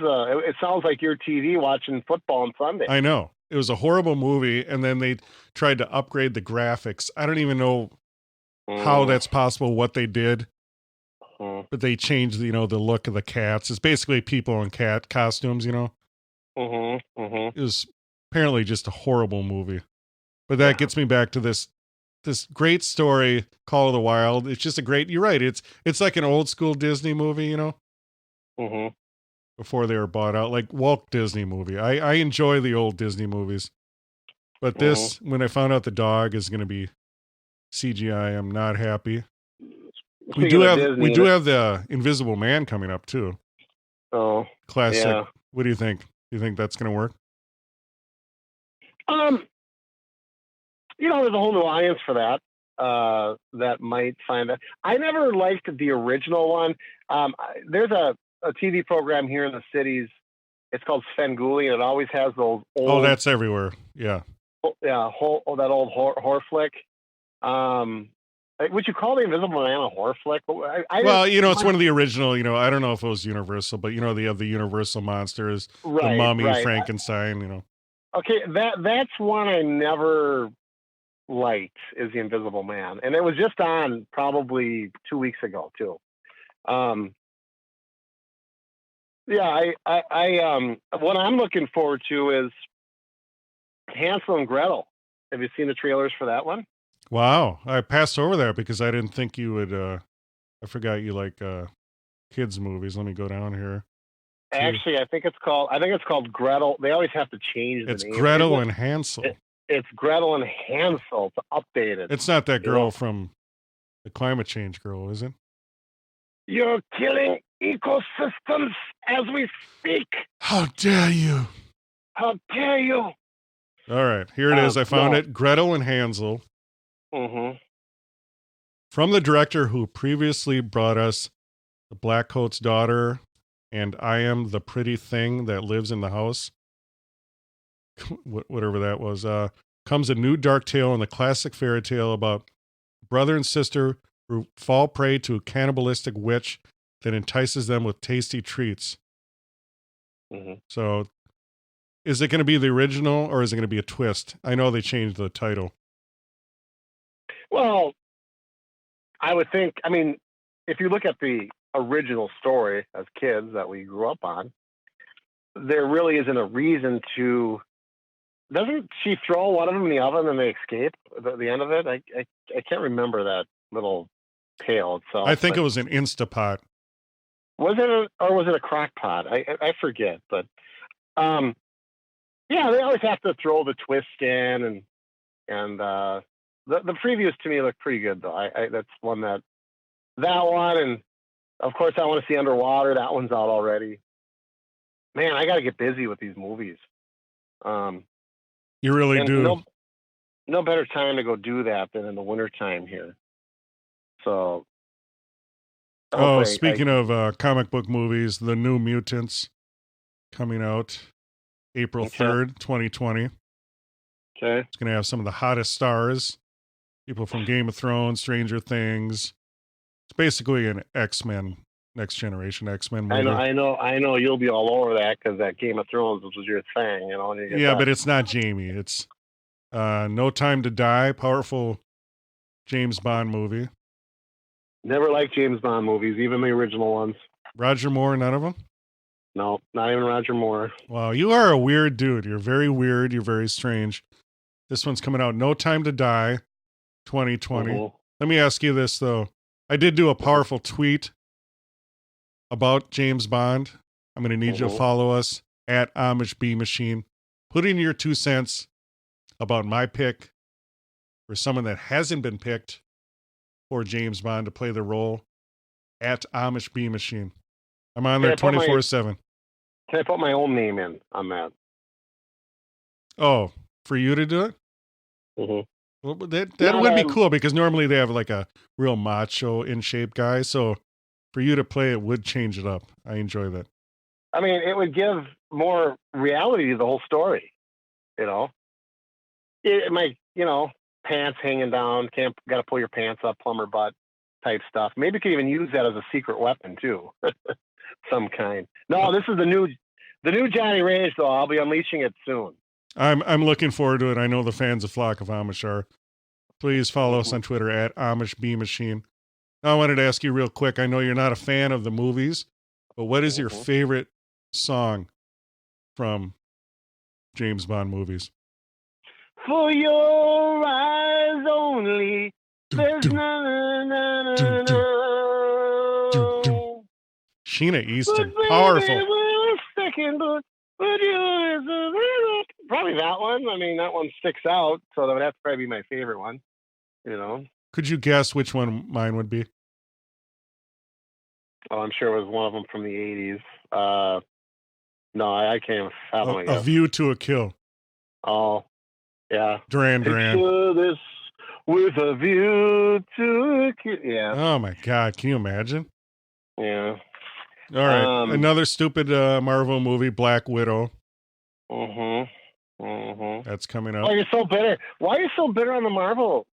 it sounds like your TV watching football on Sunday. I know. It was a horrible movie, and then they tried to upgrade the graphics. I don't even know how that's possible, what they did. But they changed, the look of the cats. It's basically people in cat costumes, It was apparently just a horrible movie. But that gets me back to this great story, Call of the Wild. It's just you're right. It's like an old school Disney movie, before they were bought out, like Walt Disney movie. I enjoy the old Disney movies. But this, when I found out the dog is going to be CGI, I'm not happy. We do have the Invisible Man coming up too. Oh, classic. Yeah. What do you think? Do you think that's going to work? There's a whole new audience for that. That might find that. I never liked the original one. There's a a TV program here in the cities. It's called Svengoolie, and it always has those old. Oh, that's everywhere. Yeah. Yeah, that old horror flick. Would you call The Invisible Man a horror flick? Well, it's one of the original. I don't know if it was Universal, but they have the Universal monsters, right, the Mummy, right. Frankenstein. Okay, that's one I never liked, is The Invisible Man, and it was just on probably 2 weeks ago too. Yeah, I what I'm looking forward to is Hansel and Gretel. Have you seen the trailers for that one? Wow, I passed over that because I didn't think you would. I forgot you like kids movies. Let me go down here. Actually, I think it's called Gretel. They always have to change the name. It's Gretel and Hansel. It's Gretel and Hansel to update it. It's not that girl from the climate change girl, is it? You're killing ecosystems as we speak. How dare you? How dare you? All right, here it is. I found it. Gretel and Hansel. Mm-hmm. From the director who previously brought us The Blackcoat's Daughter and I Am the Pretty Thing That Lives in the House, whatever that was, comes a new dark tale in the classic fairy tale about brother and sister who fall prey to a cannibalistic witch that entices them with tasty treats. Mm-hmm. So, is it going to be the original or is it going to be a twist? I know they changed the title. Well, I would think, if you look at the original story as kids that we grew up on, there really isn't a reason to. Doesn't she throw one of them in the oven and they escape at the end of it? I can't remember that little tale itself. I think it was an Instapot. Was it or was it a crock pot? I forget, but yeah, they always have to throw the twist in, and the previews to me look pretty good though. That's one that one, and of course I want to see Underwater. That one's out already. Man, I got to get busy with these movies. You really do. No better time to go do that than in the wintertime here. So. Speaking of comic book movies, The New Mutants coming out April 3rd, 2020. Okay. It's going to have some of the hottest stars, people from Game of Thrones, Stranger Things. It's basically an X-Men, Next Generation X-Men movie. I know you'll be all over that because that Game of Thrones was your thing, Yeah, but it's not Jamie. It's No Time to Die, powerful James Bond movie. Never liked James Bond movies, even the original ones. Roger Moore, none of them? No, not even Roger Moore. Wow, you are a weird dude. You're very weird. You're very strange. This one's coming out, No Time to Die, 2020. Mm-hmm. Let me ask you this, though. I did do a powerful tweet about James Bond. I'm going to need you to follow us at Amish Bee Machine. Put in your 2 cents about my pick for someone that hasn't been picked for James Bond to play the role at Amish Bee Machine. I'm on there 24/7. Can I put my own name in on that? Oh, for you to do it? Mm-hmm. Well, that would be cool because normally they have like a real macho in shape guy. So for you to play it would change it up. I enjoy that. It would give more reality to the whole story. It might, pants hanging down, got to pull your pants up, plumber butt type stuff. Maybe you could even use that as a secret weapon too, some kind. No, this is the new Johnny Rage though. I'll be unleashing it soon. I'm looking forward to it. I know the fans of Flock of Amish are. Please follow us on Twitter at Amish Bee Machine. Now I wanted to ask you real quick. I know you're not a fan of the movies, but what is your favorite song from James Bond movies? For your eyes only, there's Sheena Easton, powerful. Probably that one. That one sticks out, so that would have to probably be my favorite one. Could you guess which one mine would be? Oh, I'm sure it was one of them from the 80s. No, I can't have one. A View to a Kill. Oh, yeah. Duran Duran. Picture this with a view to a kill. Yeah. Oh my God, can you imagine? Yeah. All right. Another stupid Marvel movie, Black Widow. That's coming up. Oh, you're so bitter. Why are you so bitter on the Marvel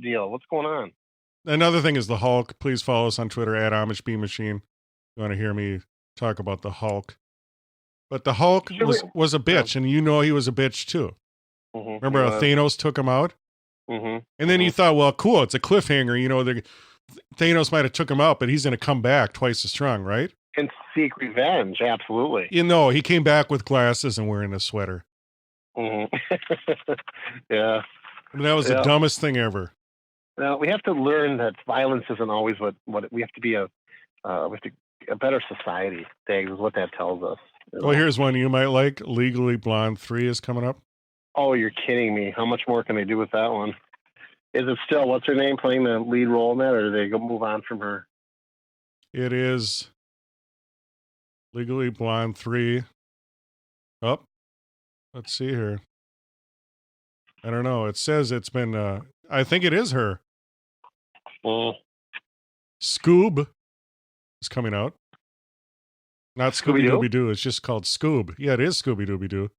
deal? What's going on? Another thing is the Hulk. Please follow us on Twitter at Amish Bee Machine. You want to hear me talk about the Hulk? But the Hulk was a bitch, and you know he was a bitch too. Remember how Thanos took him out? And then you thought, well, cool, it's a cliffhanger. You know, Thanos might have took him out, but he's going to come back twice as strong, right? And seek revenge, absolutely. You know, he came back with glasses and wearing a sweater. Yeah. And that was the dumbest thing ever. Now, we have to learn that violence isn't always what we have to be a better society, Dave, is what that tells us. Well, here's one you might like. Legally Blonde 3 is coming up. Oh, you're kidding me. How much more can they do with that one? Is it still, what's her name, playing the lead role in that, or do they go move on from her? It is Legally Blonde 3. Oh, let's see here. I don't know. It says it's been, I think it is her. Scoob is coming out. Not Scooby-Dooby-Doo. It's just called Scoob. Yeah, it is Scooby-Dooby-Doo.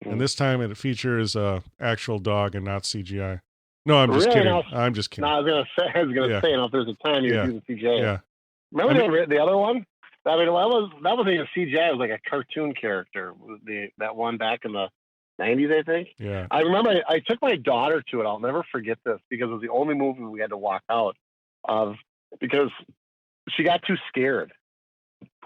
And this time it features a actual dog and not CGI. No, I'm just kidding. I'm just kidding. No, I was gonna say, if there's a time you're using CGI. Yeah. Remember the other one? I mean, that wasn't even CGI. It was like a cartoon character. That one back in the 90s, I think. Yeah. I remember I took my daughter to it. I'll never forget this because it was the only movie we had to walk out of because she got too scared.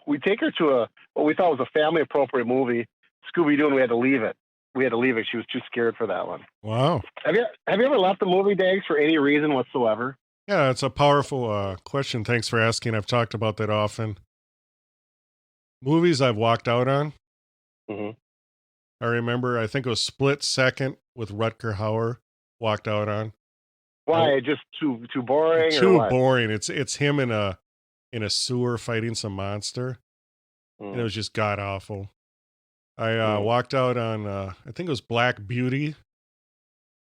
We take her to what we thought was a family appropriate movie, Scooby-Doo, and we had to leave it. She was too scared for that one. Wow. Have you ever left the movie, Dags, for any reason whatsoever? Yeah, it's a powerful question. Thanks for asking. I've talked about that often. Movies I've walked out on. I remember, I think it was Split Second with Rutger Hauer. Walked out on. Why? Just too boring? Too boring. It's him in a sewer fighting some monster. And it was just god awful. I walked out on, I think it was Black Beauty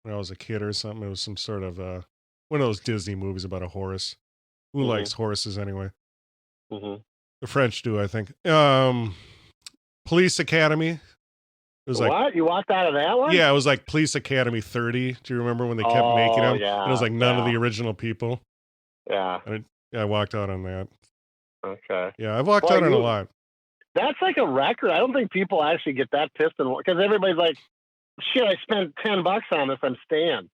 when I was a kid or something. It was some sort of one of those Disney movies about a horse. Who likes horses anyway? The French do, I think. Police Academy. It was what? You walked out of that one? Yeah, it was like Police Academy 30. Do you remember when they kept making them? Yeah, it was like none of the original people. Yeah. I walked out on that. Okay. Yeah, I've walked out on a lot. That's like a record. I don't think people actually get that pissed because everybody's like, shit, I spent $10 on this, I'm staying.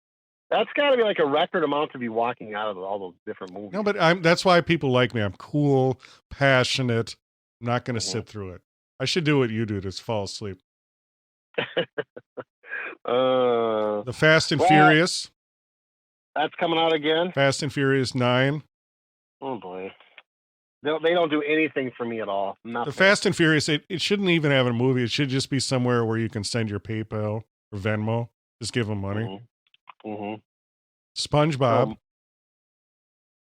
That's got to be like a record amount to be walking out of all those different movies. No, but that's why people like me. I'm cool, passionate. I'm not going to sit through it. I should do what you do, just fall asleep. The Fast and Furious. That's coming out again? Fast and Furious 9. Oh, boy. They don't do anything for me at all. Nothing. The Fast and Furious, it shouldn't even have a movie. It should just be somewhere where you can send your PayPal or Venmo. Just give them money. SpongeBob.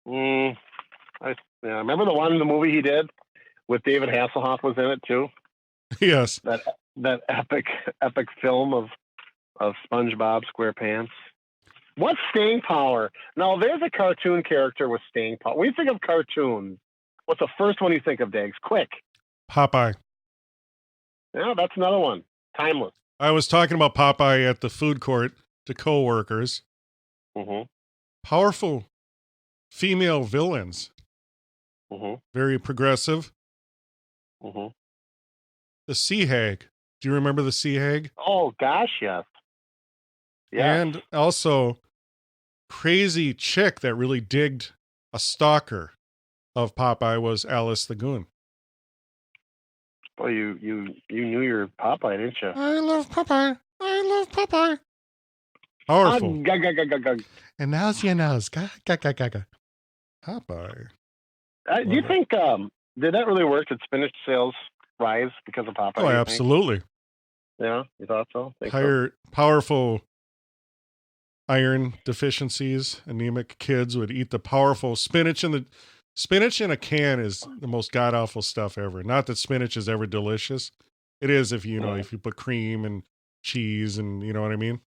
Remember the movie he did with David Hasselhoff was in it too? Yes. That epic film of SpongeBob SquarePants. What's staying power? Now, there's a cartoon character with staying power. When you think of cartoons, what's the first one you think of, Diggs? Quick. Popeye. Yeah, that's another one. Timeless. I was talking about Popeye at the food court to coworkers. Powerful female villains. Very progressive. The Sea Hag. Do you remember the Sea Hag? Oh, gosh, yes. Yeah. And also, crazy chick that really digged a stalker of Popeye was Alice the Goon. Well, you knew your Popeye, didn't you? I love Popeye. I love Popeye. Powerful. And now's your nose. Popeye. Do you think, did that really work? Did spinach sales rise because of Popeye? Oh, absolutely. Yeah, you thought so? Powerful iron deficiencies, anemic kids would eat the powerful spinach. Spinach in a can is the most god-awful stuff ever. Not that spinach is ever delicious. It is if you put cream and cheese and you know what I mean?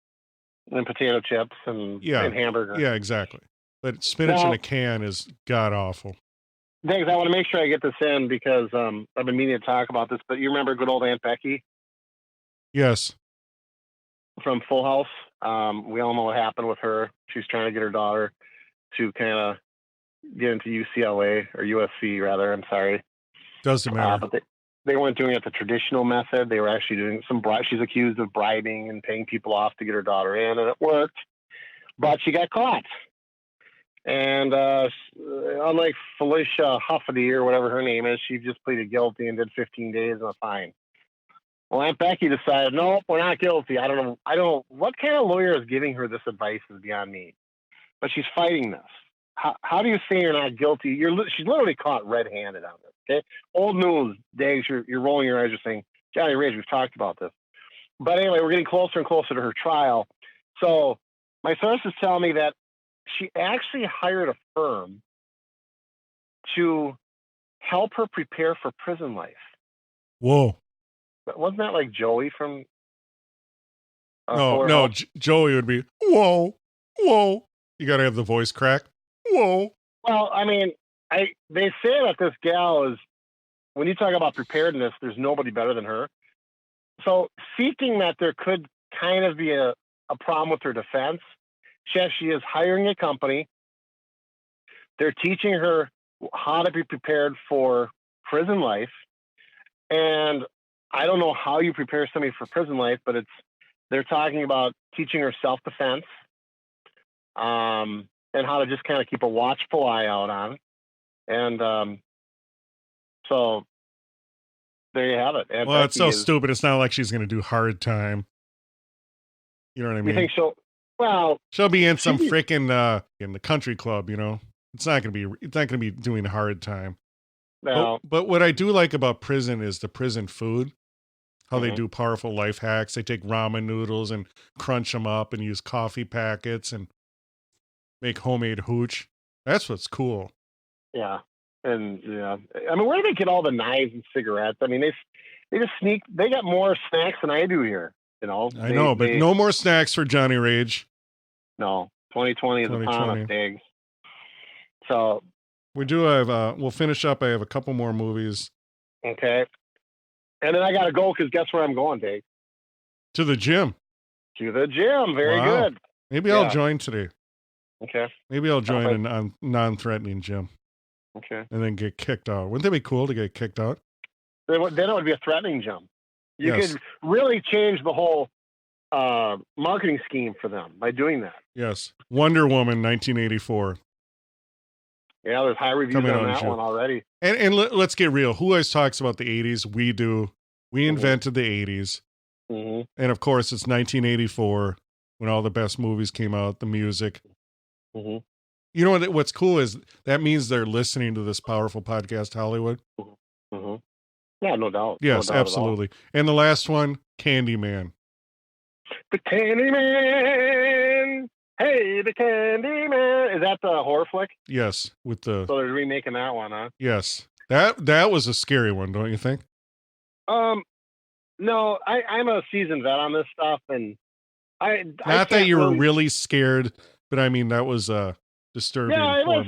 And potato chips and hamburger. Yeah, exactly. But spinach in a can is god-awful. Thanks. I want to make sure I get this in because I've been meaning to talk about this. But you remember good old Aunt Becky Yes. from Full House? We all know what happened with her. She's trying to get her daughter to kind of get into UCLA or USC, rather. I'm sorry. Doesn't matter. But they weren't doing it the traditional method. They were actually doing some she's accused of bribing and paying people off to get her daughter in, and it worked. But she got caught. And unlike Felicia Huffady or whatever her name is, she just pleaded guilty and did 15 days and a fine. Well, Aunt Becky decided, no, we're not guilty. I don't know what kind of lawyer is giving her this advice is beyond me. But she's fighting this. How do you say you're not guilty? She's literally caught red-handed on this. Okay, old news, Dags. You're rolling your eyes. You're saying, Johnny Rage, we've talked about this. But anyway, we're getting closer and closer to her trial. So my sources tell me that she actually hired a firm to help her prepare for prison life. Whoa. But wasn't that like Joey from? No, Joey would be, whoa, whoa. You got to have the voice crack. Whoa. Well, I mean, they say that this gal is, when you talk about preparedness, there's nobody better than her. So seeking that there could kind of be a problem with her defense, she is hiring a company. They're teaching her how to be prepared for prison life. And I don't know how you prepare somebody for prison life, but they're talking about teaching her self-defense, and how to just kind of keep a watchful eye out on. And so there you have it. And well, it's so stupid. It's not like she's going to do hard time. You know what I mean? You think so? Well, she'll be in some freaking in the country club. You know, it's not going to be doing hard time. No. But what I do like about prison is the prison food. How they do powerful life hacks. They take ramen noodles and crunch them up and use coffee packets and make homemade hooch. That's what's cool. Yeah. And yeah, I mean, where do they get all the knives and cigarettes? I mean, they just sneak. They got more snacks than I do here. You know. I know, but no more snacks for Johnny Rage. No, 2020 is upon us, Diggs. So we do have. We'll finish up. I have a couple more movies. Okay. And then I got to go because guess where I'm going, Diggs? To the gym. To the gym. Very good. Maybe I'll join today. Okay. Maybe I'll join a non-threatening gym. Okay. And then get kicked out. Wouldn't that be cool to get kicked out? Then it would be a threatening gym. You could really change the whole marketing scheme for them by doing that. Yes. Wonder Woman, 1984. Yeah, there's high reviews on that one already. And let's get real. Who always talks about the 80s? We do. We invented the 80s. Mm-hmm. And of course, it's 1984 when all the best movies came out, the music. Mm-hmm. You know what's cool is that means they're listening to this powerful podcast, Hollywood. Mm-hmm. Yeah, no doubt. Yes, no doubt absolutely. And the last one, Candyman. The Candyman. Hey, the Candyman. Is that the horror flick? Yes, with the. So they're remaking that one, huh? Yes, that was a scary one, don't you think? No, I'm a seasoned vet on this stuff, and not that you were really scared, but I mean that was disturbing. Yeah, it was.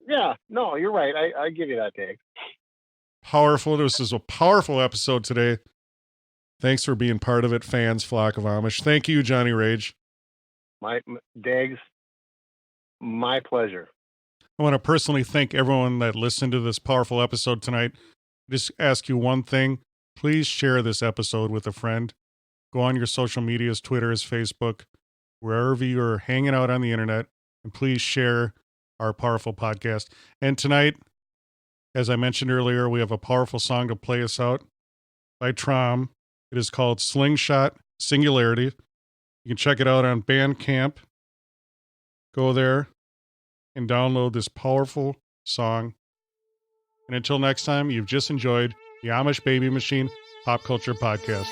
Yeah, no, you're right. I give you that, Dave. Powerful. This is a powerful episode today. Thanks for being part of it, fans, Flock of Amish. Thank you, Johnny Rage. My Dags, my pleasure. I want to personally thank everyone that listened to this powerful episode tonight. Just ask you one thing. Please share this episode with a friend. Go on your social medias, Twitters, Facebook, wherever you're hanging out on the internet, and please share our powerful podcast. And tonight, as I mentioned earlier, we have a powerful song to play us out by Trom. It is called Slingshot Singularity. You can check it out on Bandcamp. Go there and download this powerful song. And until next time, you've just enjoyed the Amish Baby Machine Pop Culture Podcast.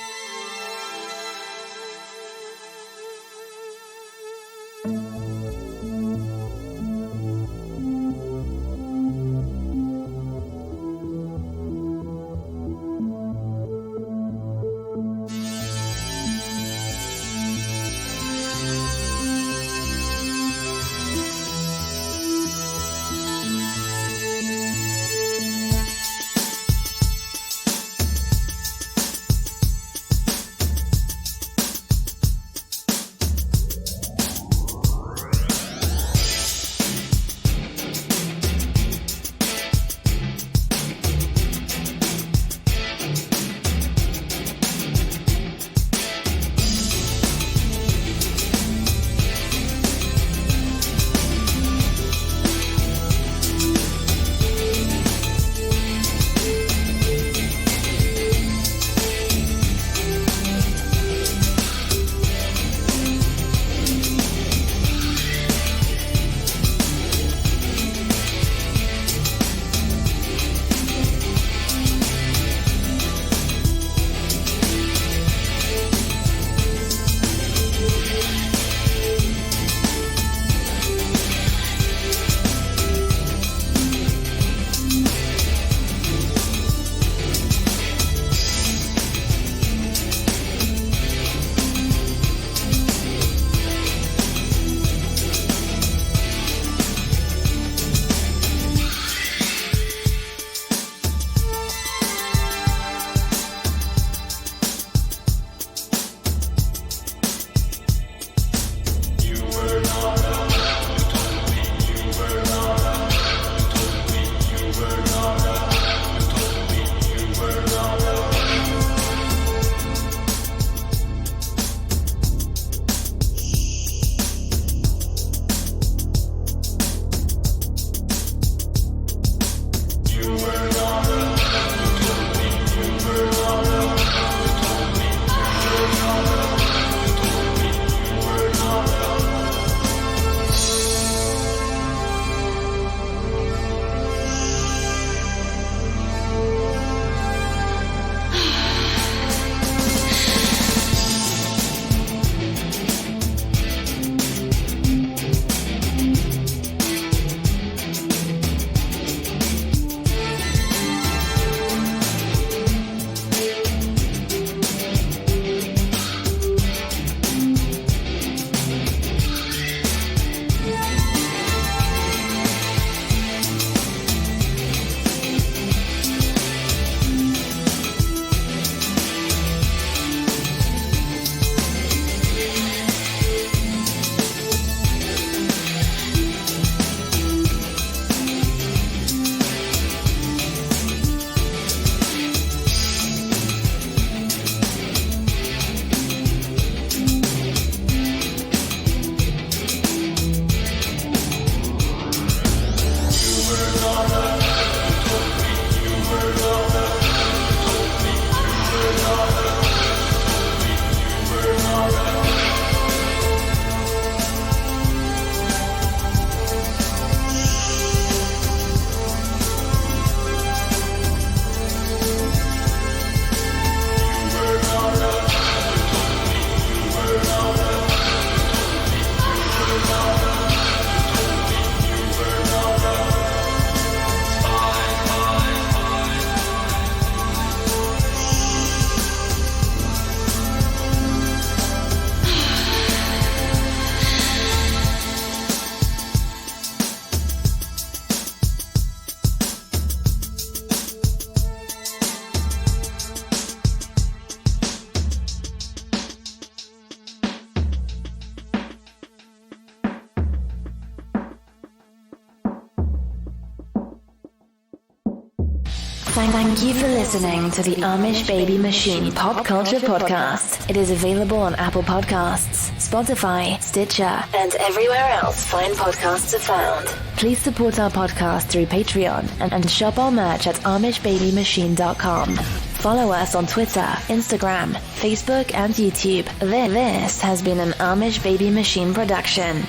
Thank you for listening to the Amish Baby Machine Pop Culture Podcast. It is available on Apple Podcasts, Spotify, Stitcher, and everywhere else fine podcasts are found. Please support our podcast through Patreon and shop our merch at AmishBabyMachine.com. Follow us on Twitter, Instagram, Facebook, and YouTube. This has been an Amish Baby Machine production.